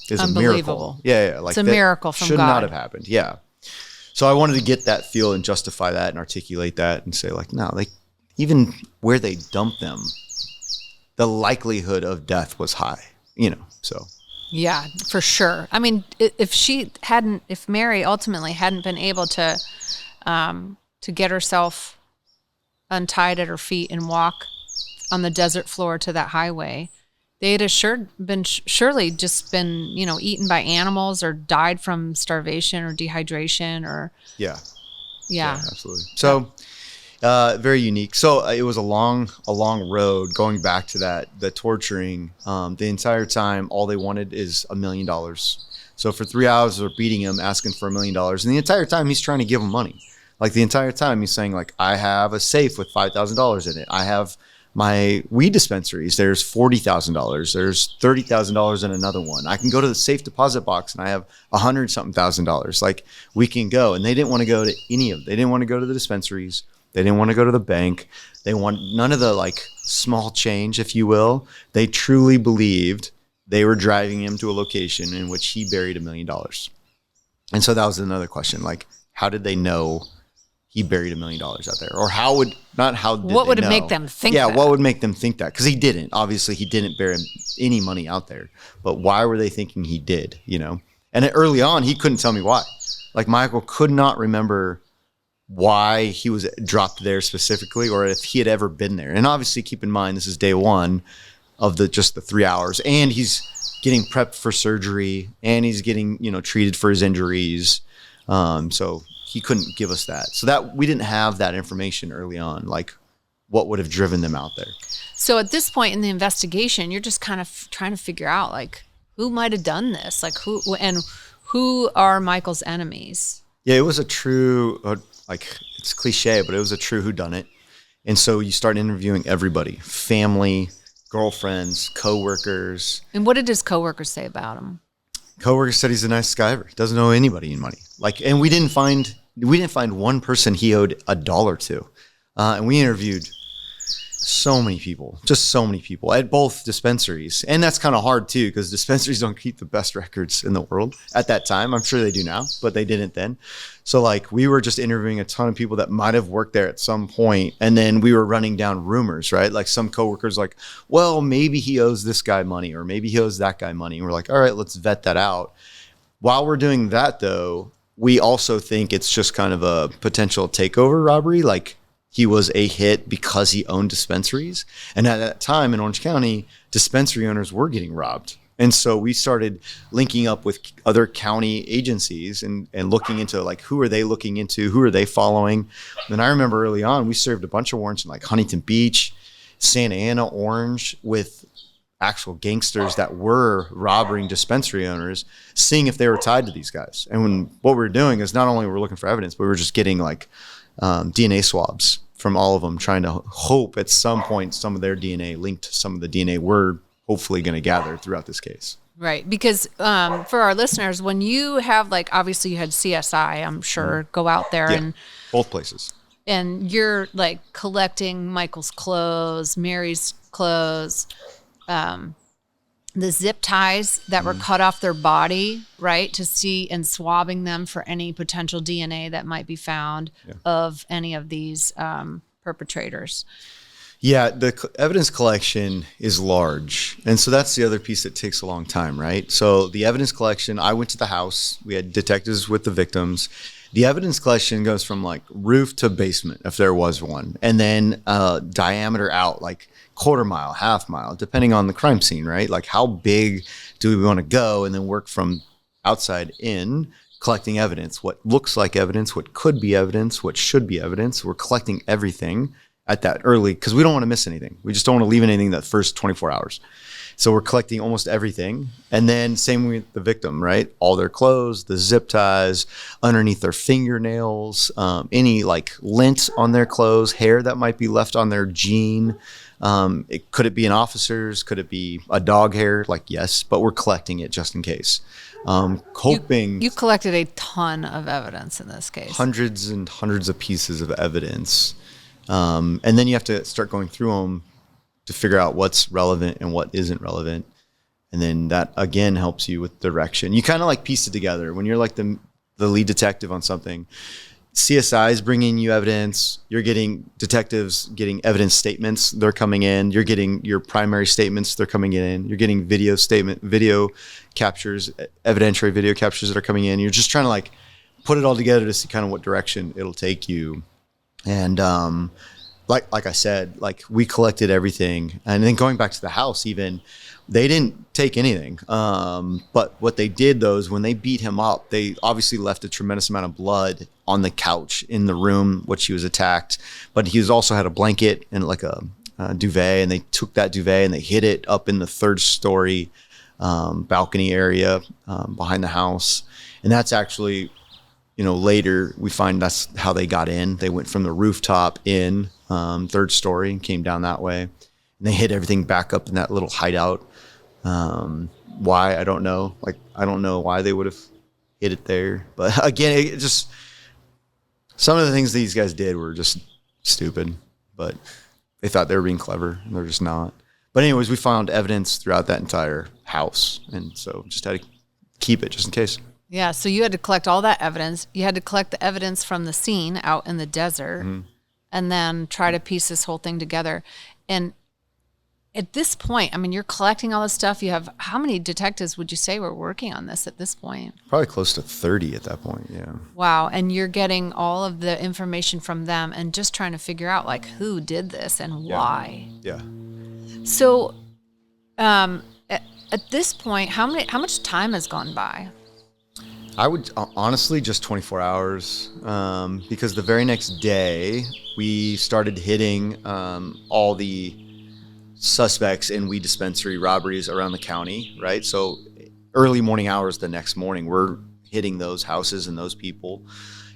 S3: is a miracle. Yeah, like,
S2: it's a miracle from
S3: should
S2: God.
S3: not have happened. Yeah. So I wanted to get that feel and justify that and articulate that and say, like, no, like, even where they dumped them, the likelihood of death was high, so.
S2: Yeah, for sure. I mean, if Mary ultimately hadn't been able to get herself untied at her feet and walk on the desert floor to that highway, they'd have surely just been, eaten by animals or died from starvation or dehydration or.
S3: Yeah, absolutely. So, very unique. So it was a long road going back to the torturing. The entire time, all they wanted is $1 million. So for 3 hours, they're beating him, asking for $1 million. And the entire time, he's trying to give them money. Like, the entire time, he's saying, like, I have a safe with $5,000 in it. I have my weed dispensaries. There's $40,000. There's $30,000 in another one. I can go to the safe deposit box and I have $100,000. Like, we can go. And they didn't want to go to any of them. They didn't want to go to the dispensaries. They didn't want to go to the bank. They want none of the, like, small change, if you will. They truly believed they were driving him to a location in which he buried $1 million. And so that was another question. Like, how did they know he buried $1 million out there? Or what
S2: would it make them think that?
S3: Yeah, what would make them think that? Because he didn't. Obviously, he didn't bury any money out there. But why were they thinking he did, And early on, he couldn't tell me why. Like, Michael could not remember why he was dropped there specifically, or if he had ever been there. And obviously, keep in mind, this is day one of the 3 hours, and he's getting prepped for surgery, and he's getting, treated for his injuries. So he couldn't give us that. So that we didn't have that information early on, like what would have driven them out there.
S2: So at this point in the investigation, you're just kind of trying to figure out, like, who might have done this, like who are Michael's enemies.
S3: Yeah, it was a true, it's cliche, but it was a true whodunit. And so you start interviewing everybody, family, girlfriends, coworkers.
S2: And what did his coworkers say about him?
S3: Coworkers said he's a nice guy. Doesn't owe anybody any money. And we didn't find one person he owed $1 to. And we interviewed so many people at both dispensaries. And that's kind of hard too, because dispensaries don't keep the best records in the world at that time. I'm sure they do now, but they didn't then. So, like, we were just interviewing a ton of people that might have worked there at some point, and then we were running down rumors, right? Like, some coworkers like, well, maybe he owes this guy money, or maybe he owes that guy money. And we're like, all right, let's vet that out. While we're doing that, though, we also think it's just kind of a potential takeover robbery. Like, he was a hit because he owned dispensaries. And at that time in Orange County, dispensary owners were getting robbed. And so we started linking up with other county agencies and looking into, like, who are they looking into? Who are they following? And I remember early on, we served a bunch of warrants in, like, Huntington Beach, Santa Ana, Orange, with actual gangsters that were robbing dispensary owners, seeing if they were tied to these guys. And what we were doing is not only were we looking for evidence, but we were just getting, like, DNA swabs from all of them, trying to hope at some point some of their DNA linked to some of the DNA we're hopefully going to gather throughout this case.
S2: Right. Because for our listeners, when you have, like, obviously you had CSI, I'm sure, go out there and
S3: both places.
S2: And you're, like, collecting Michael's clothes, Mary's clothes, the zip ties that were cut off their body, right, to see, and swabbing them for any potential DNA that might be found of any of these perpetrators.
S3: Yeah, the evidence collection is large. And so that's the other piece that takes a long time, right? So the evidence collection, I went to the house. We had detectives with the victims. The evidence collection goes from, like, roof to basement, if there was one, and then diameter out, like quarter mile, half mile, depending on the crime scene, right? Like, how big do we want to go, and then work from outside in, collecting evidence, what looks like evidence, what could be evidence, what should be evidence. We're collecting everything at that early, because we don't want to miss anything. We just don't want to leave anything that first 24 hours. So we're collecting almost everything. And then same with the victim, right? All their clothes, the zip ties, underneath their fingernails, any, like, lint on their clothes, hair that might be left on their jean, Could it be an officer's? Could it be a dog hair? Like, yes, but we're collecting it just in case. Hoping
S2: You collected a ton of evidence in this case.
S3: hundreds and hundreds of pieces of evidence. And then you have to start going through them to figure out what's relevant and what isn't relevant. And then that again helps you with direction. You kind of like piece it together when you're like the lead detective on something. CSI is bringing you evidence. You're getting detectives getting evidence statements. They're coming in. You're getting your primary statements. They're coming in. You're getting video captures, evidentiary video captures that are coming in. You're just trying to like put it all together to see kind of what direction it'll take you. And like I said, like we collected everything. And then going back to the house, even they didn't take anything. But what they did though is when they beat him up, they obviously left a tremendous amount of blood on the couch in the room which he was attacked. But he also had a blanket and like a duvet, and they took that duvet and they hid it up in the third story balcony area behind the house. And that's actually, later we find that's how they got in. They went from the rooftop in third story and came down that way. And they hid everything back up in that little hideout. Why? I don't know. Like, I don't know why they would have hid it there. But again, it just, some of the things these guys did were just stupid, but they thought they were being clever and they're just not. But anyways, we found evidence throughout that entire house. And so just had to keep it just in case.
S2: Yeah. So you had to collect all that evidence. You had to collect the evidence from the scene out in the desert and then try to piece this whole thing together. And at this point, I mean, you're collecting all this stuff. You have, how many detectives would you say were working on this at this point?
S3: Probably close to 30 at that point, yeah.
S2: Wow. And you're getting all of the information from them and just trying to figure out like who did this and why.
S3: Yeah.
S2: So at this point, how much time has gone by?
S3: I would honestly just 24 hours because the very next day we started hitting all the suspects in weed dispensary robberies around the county, right? So early morning hours the next morning, we're hitting those houses and those people.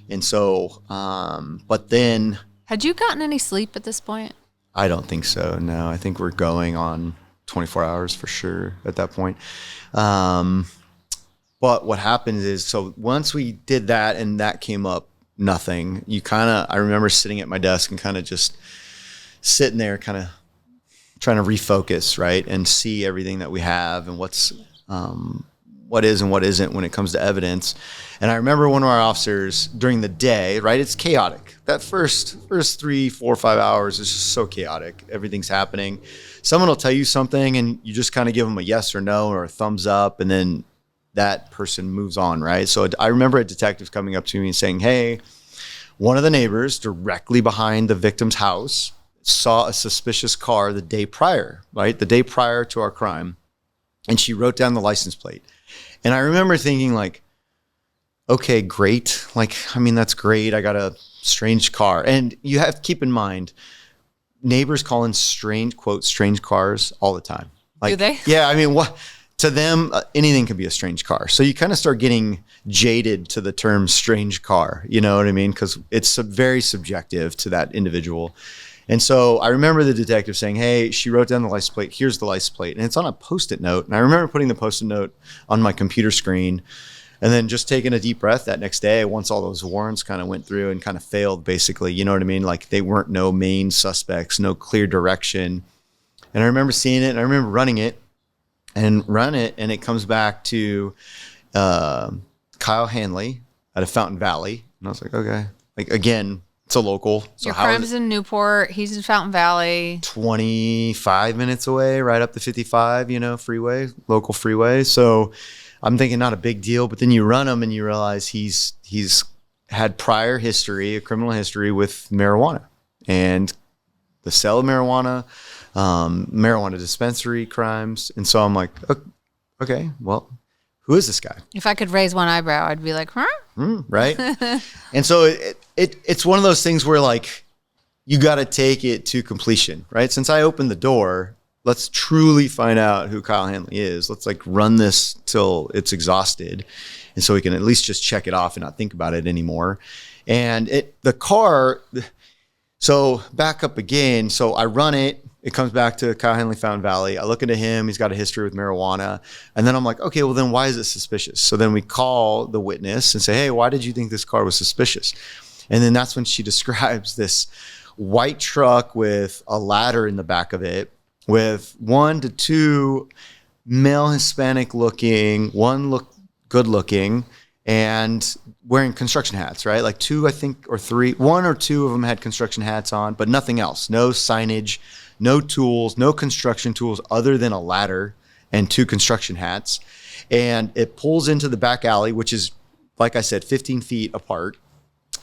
S3: And so, but then...
S2: Had you gotten any sleep at this point?
S3: I don't think so, no. I think we're going on 24 hours for sure at that point. But what happens is, so once we did that and that came up, nothing. I remember sitting at my desk and kind of just sitting there kind of trying to refocus, right, and see everything that we have and what is and what isn't when it comes to evidence. And I remember one of our officers during the day, right, it's chaotic. That first 3, 4, 5 hours is just so chaotic. Everything's happening. Someone will tell you something and you just kind of give them a yes or no or a thumbs up, and then that person moves on, right? So I remember a detective coming up to me and saying, hey, one of the neighbors directly behind the victim's house saw a suspicious car the day prior, right? The day prior to our crime. And she wrote down the license plate. And I remember thinking like, okay, great. Like, I mean, that's great. I got a strange car. And you have to keep in mind, neighbors call in strange, quote, strange cars all the time. Like,
S2: do they?
S3: Yeah. I mean, what to them, anything can be a strange car. So you kind of start getting jaded to the term strange car. You know what I mean? Because it's very subjective to that individual. And so I remember the detective saying, hey, she wrote down the license plate. Here's the license plate. And it's on a Post-it note. And I remember putting the Post-it note on my computer screen and then just taking a deep breath that next day once all those warrants kind of went through and kind of failed, basically. You know what I mean? Like they weren't no main suspects, no clear direction. And I remember seeing it and I remember running it. And it comes back to Kyle Hanley out of Fountain Valley. And I was like, okay. Like, again, it's a local. So
S2: your crime's in Newport. He's in Fountain Valley.
S3: 25 minutes away, right up the 55, freeway, local freeway. So I'm thinking not a big deal. But then you run him and you realize he's had prior history, a criminal history with marijuana. And the sale of marijuana, marijuana dispensary crimes. And so I'm like, okay, well, who is this guy?
S2: If I could raise one eyebrow, I'd be like, huh?
S3: Right. And so it's one of those things where like, you got to take it to completion, right? Since I opened the door, let's truly find out who Kyle Hanley is. Let's like run this till it's exhausted. And so we can at least just check it off and not think about it anymore. And the car, so back up again. So I run it It comes back to Kyle Henley Fountain Valley. I look into him. He's got a history with marijuana. And then I'm like, okay, well then why is it suspicious? So then we call the witness and say, hey, why did you think this car was suspicious? And then that's when she describes this white truck with a ladder in the back of it with 1 to 2 male Hispanic looking, one look good looking, and wearing construction hats, right? Like 2, I think, or 3, 1 or 2 of them had construction hats on, but nothing else. No signage, no tools, no construction tools other than a ladder and 2 construction hats. And it pulls into the back alley, which is, like I said, 15 feet apart.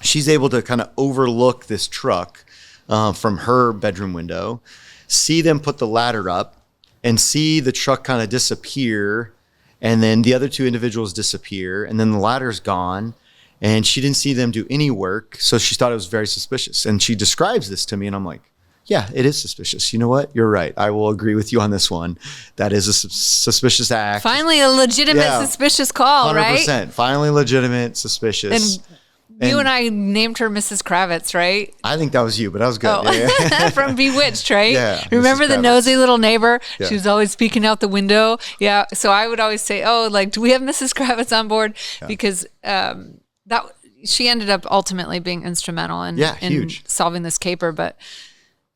S3: She's able to kind of overlook this truck from her bedroom window, see them put the ladder up, and see the truck kind of disappear. And then the other 2 individuals disappear, and then the ladder's gone. And she didn't see them do any work, so she thought it was very suspicious. And she describes this to me, and I'm like, yeah, it is suspicious. You know what? You're right. I will agree with you on this one. That is a suspicious act.
S2: Finally, a legitimate suspicious call, 100%, right?
S3: 100%. Finally, legitimate, suspicious.
S2: And you and I named her Mrs. Kravitz, right?
S3: I think that was you, but that was good.
S2: Oh.
S3: Yeah.
S2: From Bewitched, right?
S3: Yeah.
S2: Remember the nosy little neighbor?
S3: Yeah.
S2: She was always peeking out the window. Yeah. So I would always say, oh, like, do we have Mrs. Kravitz on board? Yeah. Because that she ended up ultimately being instrumental in solving this caper. But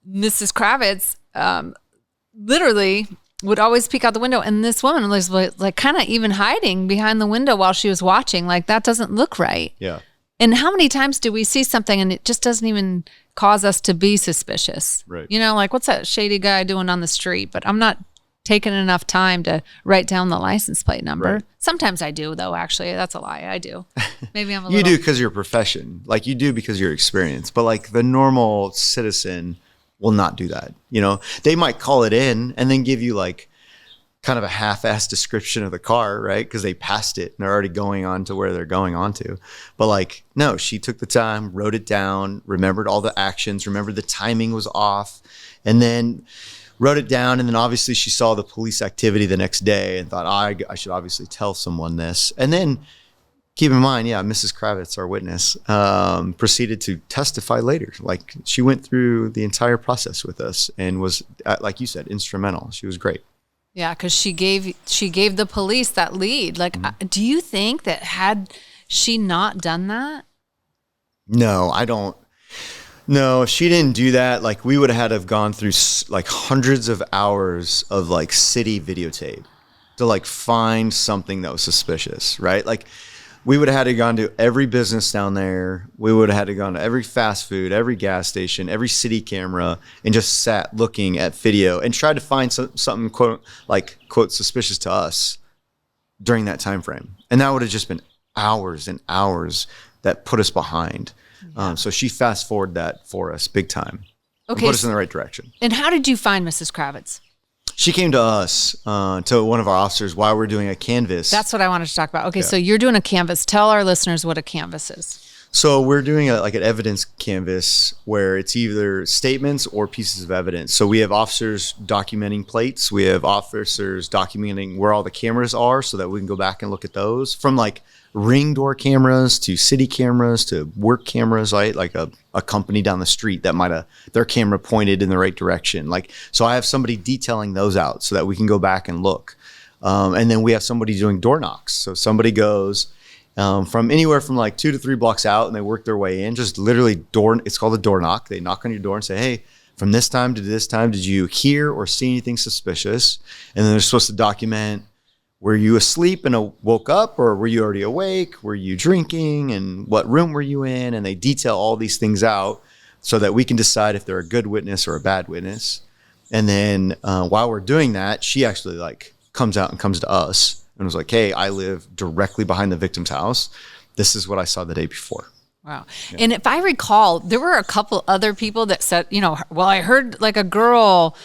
S2: Mrs. Kravitz literally would always peek out the window, and this woman was like kind of even hiding behind the window while she was watching. Like, that doesn't look right.
S3: Yeah.
S2: And how many times do we see something and it just doesn't even cause us to be suspicious?
S3: Right.
S2: You know, like, what's that shady guy doing on the street? But I'm not taking enough time to write down the license plate number.
S3: Right.
S2: Sometimes I do, though, actually. That's a lie. I do. Maybe I'm a little...
S3: You do because of your profession. Like, you do because of your experience. But, like, the normal citizen will not do that. You know, they might call it in and then give you, like, kind of a half-assed description of the car, right? Because they passed it and they're already going on to where they're going on to. But like, no, she took the time, wrote it down, remembered all the actions, remembered the timing was off, and then wrote it down. And then obviously she saw the police activity the next day and thought, I should obviously tell someone this. And then keep in mind, Mrs. Kravitz, our witness, proceeded to testify later. Like, she went through the entire process with us and was, like you said, instrumental. She was great.
S2: Yeah, because she gave the police that lead. Like, do you think that had she not done that?
S3: No, I don't. No, if she didn't do that, like, we would have had to have gone through like hundreds of hours of like city videotape to like find something that was suspicious, right? Like, we would have had to gone to every business down there. We would have had to gone to every fast food, every gas station, every city camera, and just sat looking at video and tried to find something quote suspicious to us during that time frame. And that would have just been hours and hours that put us behind. Yeah. So she fast forwarded that for us big time. Okay, put us in the right direction.
S2: And how did you find Mrs. Kravitz?
S3: She came to us, to one of our officers while we're doing a canvas.
S2: That's what I wanted to talk about. Okay, so you're doing a canvas. Tell our listeners what a canvas is.
S3: So we're doing an evidence canvas where it's either statements or pieces of evidence. So we have officers documenting plates. We have officers documenting where all the cameras are so that we can go back and look at those, from like ring door cameras to city cameras to work cameras, right? Like a company down the street that might have their camera pointed in the right direction. Like, so I have somebody detailing those out so that we can go back and look. And then we have somebody doing door knocks. So somebody goes from anywhere from like 2 to 3 blocks out and they work their way in, just literally it's called a door knock. They knock on your door and say, hey, from this time to this time, did you hear or see anything suspicious? And then they're supposed to document, were you asleep and woke up, or were you already awake? Were you drinking, and what room were you in? And they detail all these things out so that we can decide if they're a good witness or a bad witness. And then while we're doing that, she actually like comes out and comes to us and was like, hey, I live directly behind the victim's house. This is what I saw the day before.
S2: Wow. Yeah. And if I recall, there were a couple other people that said, I heard like a girl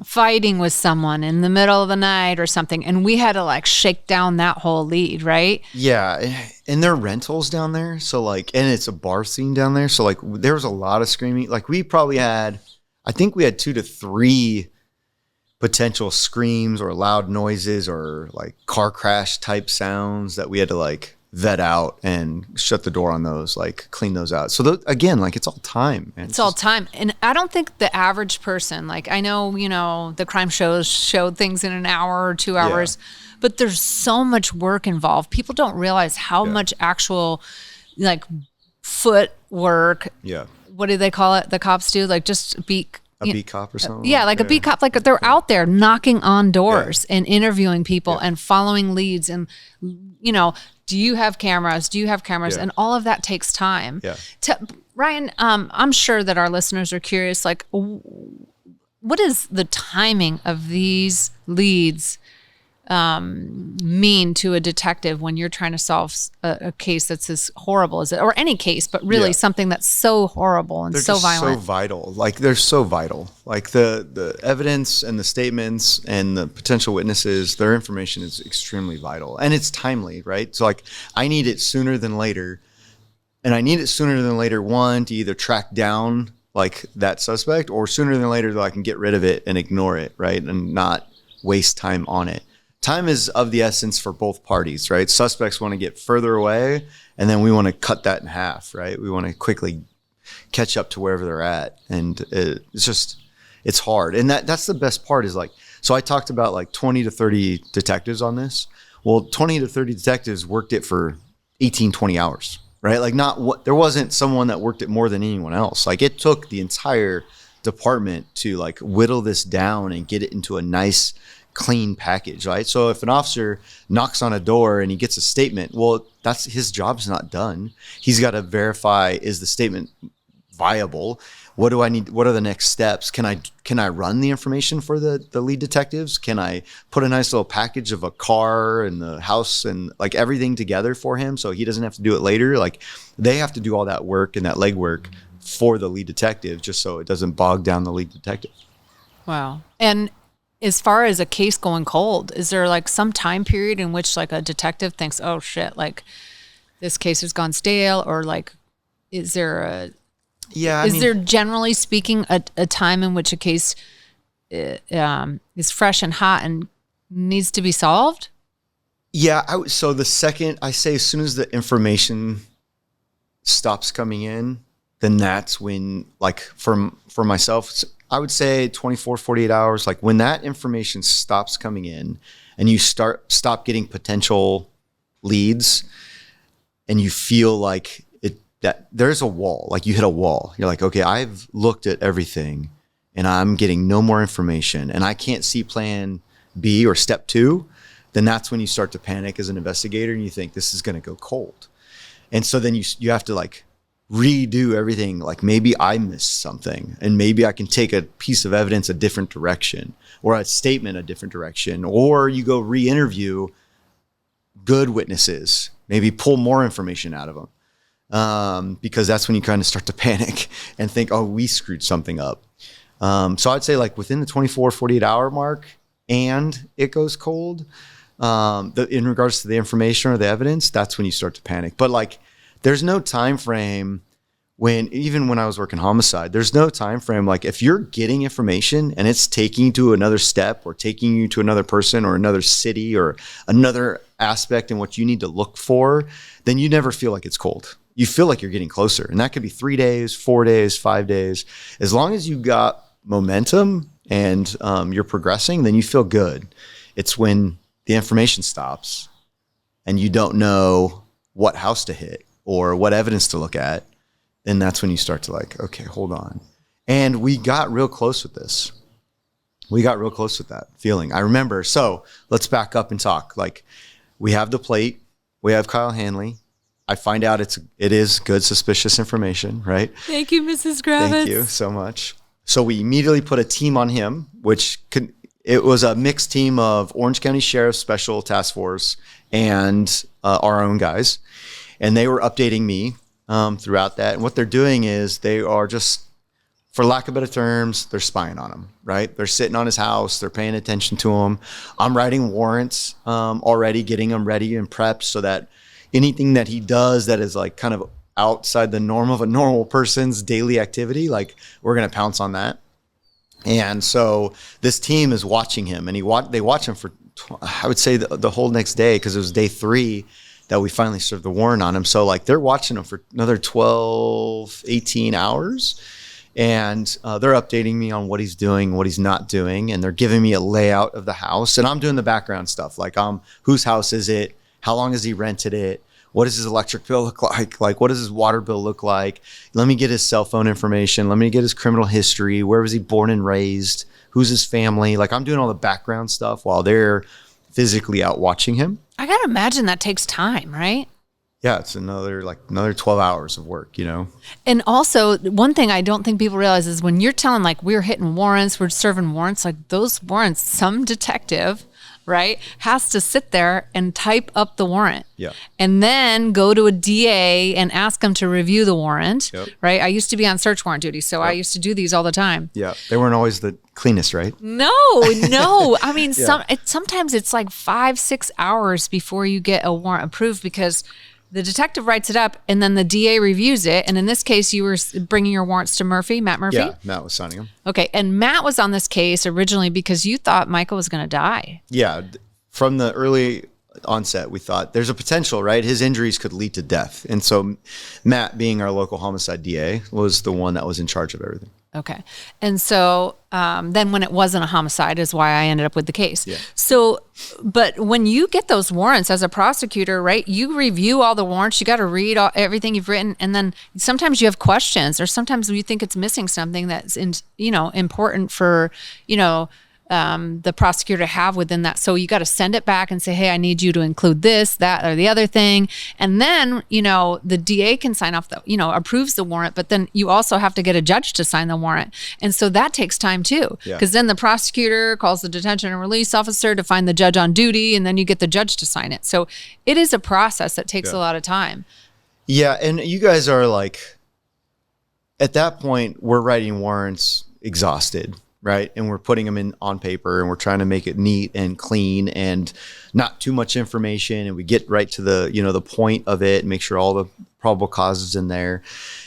S2: fighting with someone in the middle of the night or something, and we had to like shake down that whole lead, right?
S3: Yeah, and there are rentals down there, so like, and it's a bar scene down there, so like there was a lot of screaming. Like, we probably had, I think we had 2 to 3 potential screams or loud noises or like car crash type sounds that we had to like vet out and shut the door on those, like clean those out. So again, like it's all time. Man.
S2: It's all time. And I don't think the average person, like I know, the crime shows showed things in an hour or 2 hours, but there's so much work involved. People don't realize how much actual like foot work.
S3: Yeah.
S2: What do they call it? The cops do like just beat
S3: cop or something.
S2: Yeah, like a beat cop. Like they're out there knocking on doors and interviewing people and following leads. And, do you have cameras? Do you have cameras?
S3: Yeah.
S2: And all of that takes time.
S3: Yeah.
S2: Ryan, I'm sure that our listeners are curious, like, what is the timing of these leads mean to a detective when you're trying to solve a case that's as horrible as it, or any case, but really something that's so horrible and
S3: they're
S2: so
S3: just
S2: violent?
S3: so vital. Like they're so vital. Like the evidence and the statements and the potential witnesses, their information is extremely vital and it's timely, right? So like I need it sooner than later. And I need it sooner than later, one, to either track down like that suspect, or sooner than later that I can get rid of it and ignore it, right? And not waste time on it. Time is of the essence for both parties, right? Suspects want to get further away, and then we want to cut that in half, right? We want to quickly catch up to wherever they're at. And it's hard. And that's the best part is like, so I talked about like 20 to 30 detectives on this. Well, 20 to 30 detectives worked it for 18, 20 hours, right? Like there wasn't someone that worked it more than anyone else. Like it took the entire department to like whittle this down and get it into a nice, clean package, right? So if an officer knocks on a door and he gets a statement, well, that's his job's not done. He's got to verify, is the statement viable? What do I need? What are the next steps? Can I run the information for the lead detectives? Can I put a nice little package of a car and the house and like everything together for him so he doesn't have to do it later? Like they have to do all that work and that legwork for the lead detective just so it doesn't bog down the lead detective.
S2: Wow. And as far as a case going cold, is there like some time period in which like a detective thinks, oh shit, like this case has gone stale, or like, is there there generally speaking a time in which a case is fresh and hot and needs to be solved?
S3: Yeah. So the second I say, as soon as the information stops coming in, then that's when, like for myself, I would say 24, 48 hours, like when that information stops coming in and you stop getting potential leads and you feel like that there's a wall, like you hit a wall. You're like, okay, I've looked at everything and I'm getting no more information and I can't see plan B or step 2. Then that's when you start to panic as an investigator and you think this is going to go cold. And so then you have to like redo everything. Like maybe I missed something and maybe I can take a piece of evidence a different direction or a statement a different direction, or you go re-interview good witnesses, maybe pull more information out of them. Because that's when you kind of start to panic and think, oh, we screwed something up. So I'd say like within the 24, 48 hour mark and it goes cold, in regards to the information or the evidence, that's when you start to panic. But like, there's no time frame even when I was working homicide, there's no time frame. Like if you're getting information and it's taking you to another step or taking you to another person or another city or another aspect in what you need to look for, then you never feel like it's cold. You feel like you're getting closer. And that could be 3 days, 4 days, 5 days. As long as you got momentum and you're progressing, then you feel good. It's when the information stops and you don't know what house to hit or what evidence to look at, then that's when you start to like, okay, hold on. And we got real close with this. We got real close with that feeling. I remember. So let's back up and talk. Like we have the plate. We have Kyle Hanley. I find out it is good, suspicious information, right?
S2: Thank you, Mrs. Gravitz.
S3: Thank you so much. So we immediately put a team on him, it was a mixed team of Orange County Sheriff's Special Task Force and our own guys. And they were updating me throughout that. And what they're doing is they are just, for lack of better terms, they're spying on him, right? They're sitting on his house. They're paying attention to him. I'm writing warrants already, getting them ready and prepped so that anything that he does that is like kind of outside the norm of a normal person's daily activity, like we're going to pounce on that. And so this team is watching him and they watch him for, I would say the whole next day, because it was day 3. that we finally served the warrant on him. So like they're watching him for another 12, 18 hours. And they're updating me on what he's doing, what he's not doing. And they're giving me a layout of the house. And I'm doing the background stuff. Like whose house is it? How long has he rented it? What does his electric bill look like? Like, what does his water bill look like? Let me get his cell phone information. Let me get his criminal history. Where was he born and raised? Who's his family? Like, I'm doing all the background stuff while they're physically out watching him.
S2: I got to imagine that takes time, right?
S3: Yeah, it's another 12 hours of work, you know?
S2: And also, one thing I don't think people realize is when you're telling, like, we're hitting warrants, we're serving warrants, like those warrants, some detective, right, has to sit there and type up the warrant.
S3: Yeah.
S2: And then go to a DA and ask them to review the warrant,
S3: Yep.
S2: right? I used to be on search warrant duty, so I used to do these all the time.
S3: Yeah, they weren't always the cleanest, right?
S2: No. I mean, sometimes it's like 5-6 hours before you get a warrant approved because the detective writes it up and then the DA reviews it. And in this case, you were bringing your warrants to Matt Murphy?
S3: Yeah, Matt was signing them.
S2: Okay. And Matt was on this case originally because you thought Michael was going to die.
S3: Yeah, from the early onset, we thought there's a potential, right? His injuries could lead to death. And so Matt, being our local homicide DA, was the one that was in charge of everything.
S2: Okay. And so then when it wasn't a homicide is why I ended up with the case.
S3: Yeah.
S2: So, but when you get those warrants as a prosecutor, right, you review all the warrants, you got to read everything you've written. And then sometimes you have questions or sometimes you think it's missing something that's important for, the prosecutor to have within that. So you got to send it back and say, hey, I need you to include this, that, or the other thing. And then, the DA can sign off approves the warrant, but then you also have to get a judge to sign the warrant. And so that takes time too, because then the prosecutor calls the detention and release officer to find the judge on duty, and then you get the judge to sign it. So it is a process that takes a lot of time.
S3: Yeah. And you guys are like, at that point, we're writing warrants exhausted. Right. And we're putting them on paper and we're trying to make it neat and clean and not too much information. And we get right to the point of it and make sure all the probable causes in there.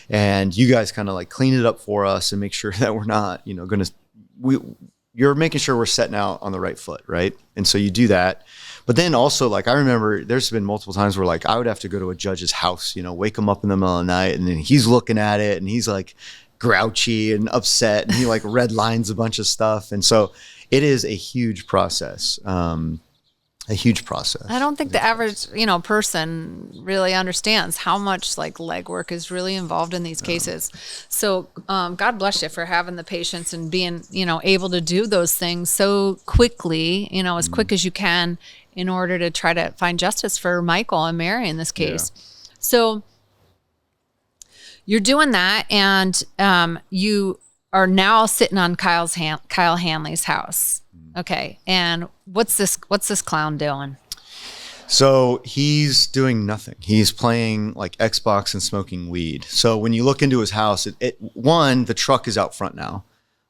S3: And you guys kind of like clean it up for us and make sure that we're not, you're making sure we're setting out on the right foot. Right. And so you do that. But then also, like, I remember there's been multiple times where like I would have to go to a judge's house, wake him up in the middle of the night and then he's looking at it and he's like grouchy and upset and he like red lines a bunch of stuff. And so it is a huge process. I don't think the average,
S2: person really understands how much like legwork is really involved in these cases. So God bless you for having the patience and being, able to do those things so quickly, as quick as you can in order to try to find justice for Michael and Mary in this case. Yeah. So you're doing that, and you are now sitting on Kyle Hanley's house. Okay, and what's this clown doing?
S3: So he's doing nothing. He's playing like Xbox and smoking weed. So when you look into his house, the truck is out front now.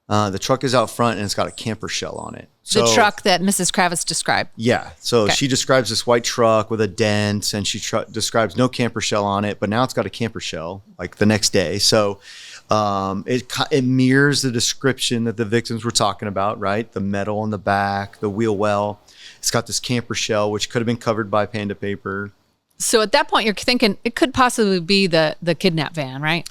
S3: The truck is out front and it's got a camper shell on it. So,
S2: the truck that Mrs. Kravitz described.
S3: Yeah. So She describes this white truck with a dent and she describes no camper shell on it, but now it's got a camper shell like the next day. So it mirrors the description that the victims were talking about, right? The metal in the back, the wheel well. It's got this camper shell, which could have been covered by Panda paper.
S2: So at that point, you're thinking it could possibly be the kidnap van, right?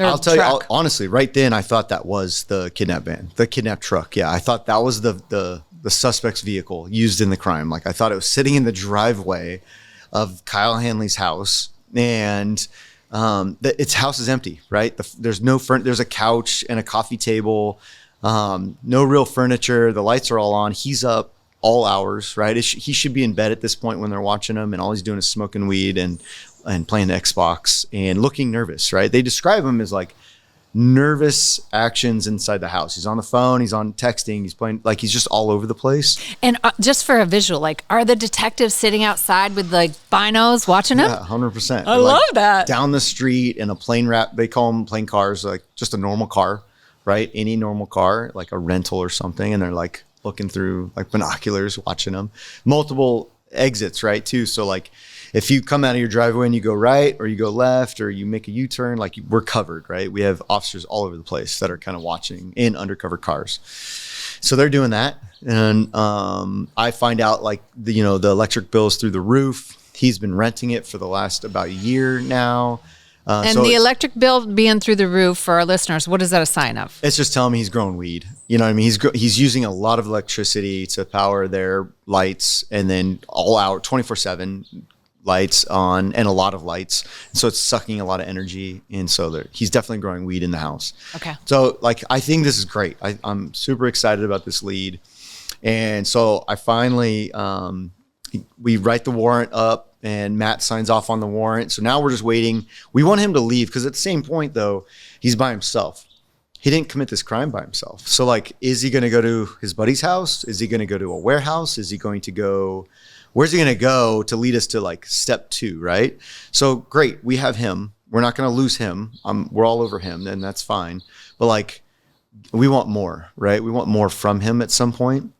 S3: I'll tell you, honestly, right then, I thought that was the kidnap van, the kidnap truck. Yeah, I thought that was the suspect's vehicle used in the crime. Like, I thought it was sitting in the driveway of Kyle Hanley's house, and its house is empty, right? There's no there's a couch and a coffee table, no real furniture. The lights are all on. He's up all hours, right? He should be in bed at this point when they're watching him, and all he's doing is smoking weed and playing Xbox and looking nervous, right? They describe him as like nervous actions inside the house. He's on the phone, he's on texting, he's playing, like he's just all over the place.
S2: And just for a visual, like, are the detectives sitting outside with like binos watching him?
S3: Yeah, 100%.
S2: I love that.
S3: Down the street in a plane wrap, they call them plane cars, like just a normal car, right? Any normal car, like a rental or something. And they're like looking through like binoculars, watching them. Multiple exits, right, too. So like, if you come out of your driveway and you go right or you go left or you make a U-turn, like we're covered, right? We have officers all over the place that are kind of watching in undercover cars. So they're doing that. And I find out like the electric bill is through the roof. He's been renting it for the last about a year now.
S2: And
S3: so
S2: the
S3: it's-
S2: electric bill being through the roof for our listeners, what is that a sign of?
S3: It's just telling me he's growing weed. You know what I mean? He's using a lot of electricity to power their lights, and then all out 24/7 lights on, and a lot of lights. So it's sucking a lot of energy. And so he's definitely growing weed in the house.
S2: Okay.
S3: So like, I think this is great. I'm super excited about this lead. And so I finally, we write the warrant up, and Matt signs off on the warrant. So now we're just waiting. We want him to leave, because at the same point, though, he's by himself. He didn't commit this crime by himself. So like, is he going to go to his buddy's house? Is he going to go to a warehouse? Is he going to go, where's he going to go to lead us to like step 2, right? So great, we have him. We're not going to lose him. We're all over him, and that's fine. But like, we want more, right? We want more from him at some point.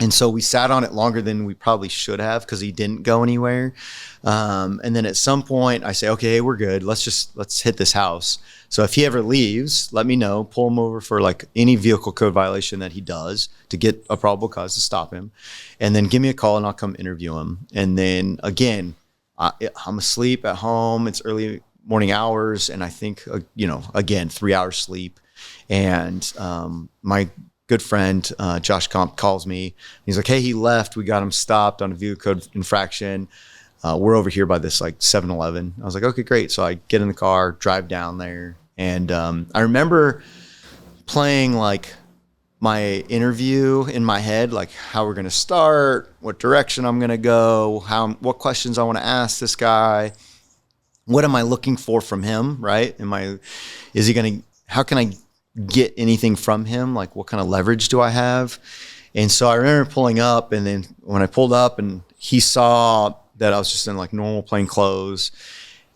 S3: And so we sat on it longer than we probably should have, because he didn't go anywhere. And then at some point I say, okay, hey, we're good. Let's hit this house. So if he ever leaves, let me know, pull him over for like any vehicle code violation that he does to get a probable cause to stop him. And then give me a call and I'll come interview him. And then again, I'm asleep at home. It's early morning hours. And I think, again, 3 hours sleep. And my good friend, Josh Comp, calls me. He's like, hey, he left. We got him stopped on a vehicle code infraction. We're over here by this like 7-Eleven. I was like, okay, great. So I get in the car, drive down there. And I remember playing like my interview in my head, like how we're going to start, what direction I'm going to go, what questions I want to ask this guy. What am I looking for from him, right? How can I get anything from him? Like, what kind of leverage do I have? And so I remember pulling up, and then when I pulled up and he saw that I was just in like normal plain clothes,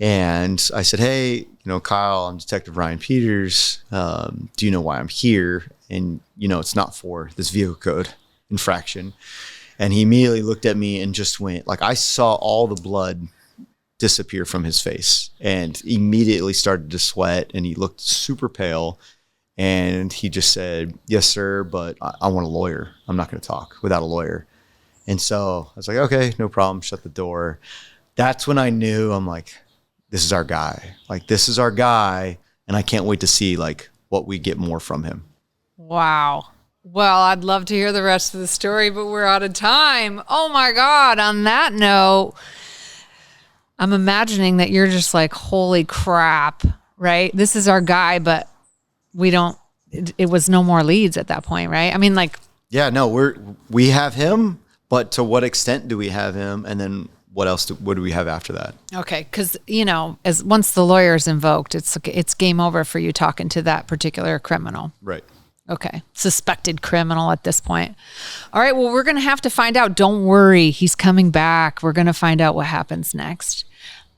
S3: and I said, hey, Kyle, I'm Detective Ryan Peters. Do you know why I'm here? And, it's not for this vehicle code infraction. And he immediately looked at me and just went, like, I saw all the blood disappear from his face, and immediately started to sweat, and he looked super pale. And he just said, yes, sir, but I want a lawyer. I'm not going to talk without a lawyer. And so I was like, okay, no problem. Shut the door. That's when I knew, I'm like, this is our guy. Like, this is our guy. And I can't wait to see like what we get more from him.
S2: Wow. Well, I'd love to hear the rest of the story, but we're out of time. Oh my God. On that note, I'm imagining that you're just like, holy crap, right? This is our guy, but it was no more leads at that point, right? I mean, like,
S3: yeah, no, we have him, but to what extent do we have him? And then what do we have after that?
S2: okay. Cause as once the lawyer is invoked, it's game over for you talking to that particular criminal.
S3: Right.
S2: Okay. Suspected criminal at this point. All right. Well, we're going to have to find out. Don't worry. He's coming back. We're going to find out what happens next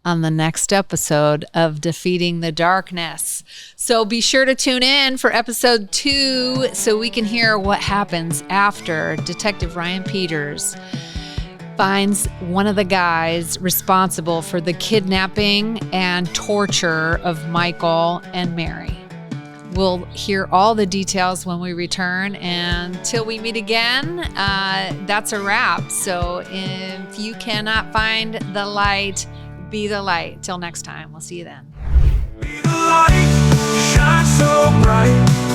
S2: on the next episode of Defeating the Darkness. So be sure to tune in for episode 2 so we can hear what happens after Detective Ryan Peters finds one of the guys responsible for the kidnapping and torture of Michael and Mary. We'll hear all the details when we return. And till we meet again, that's a wrap. So if you cannot find the light, be the light. Till next time. We'll see you then.
S1: Be the light, shine so bright.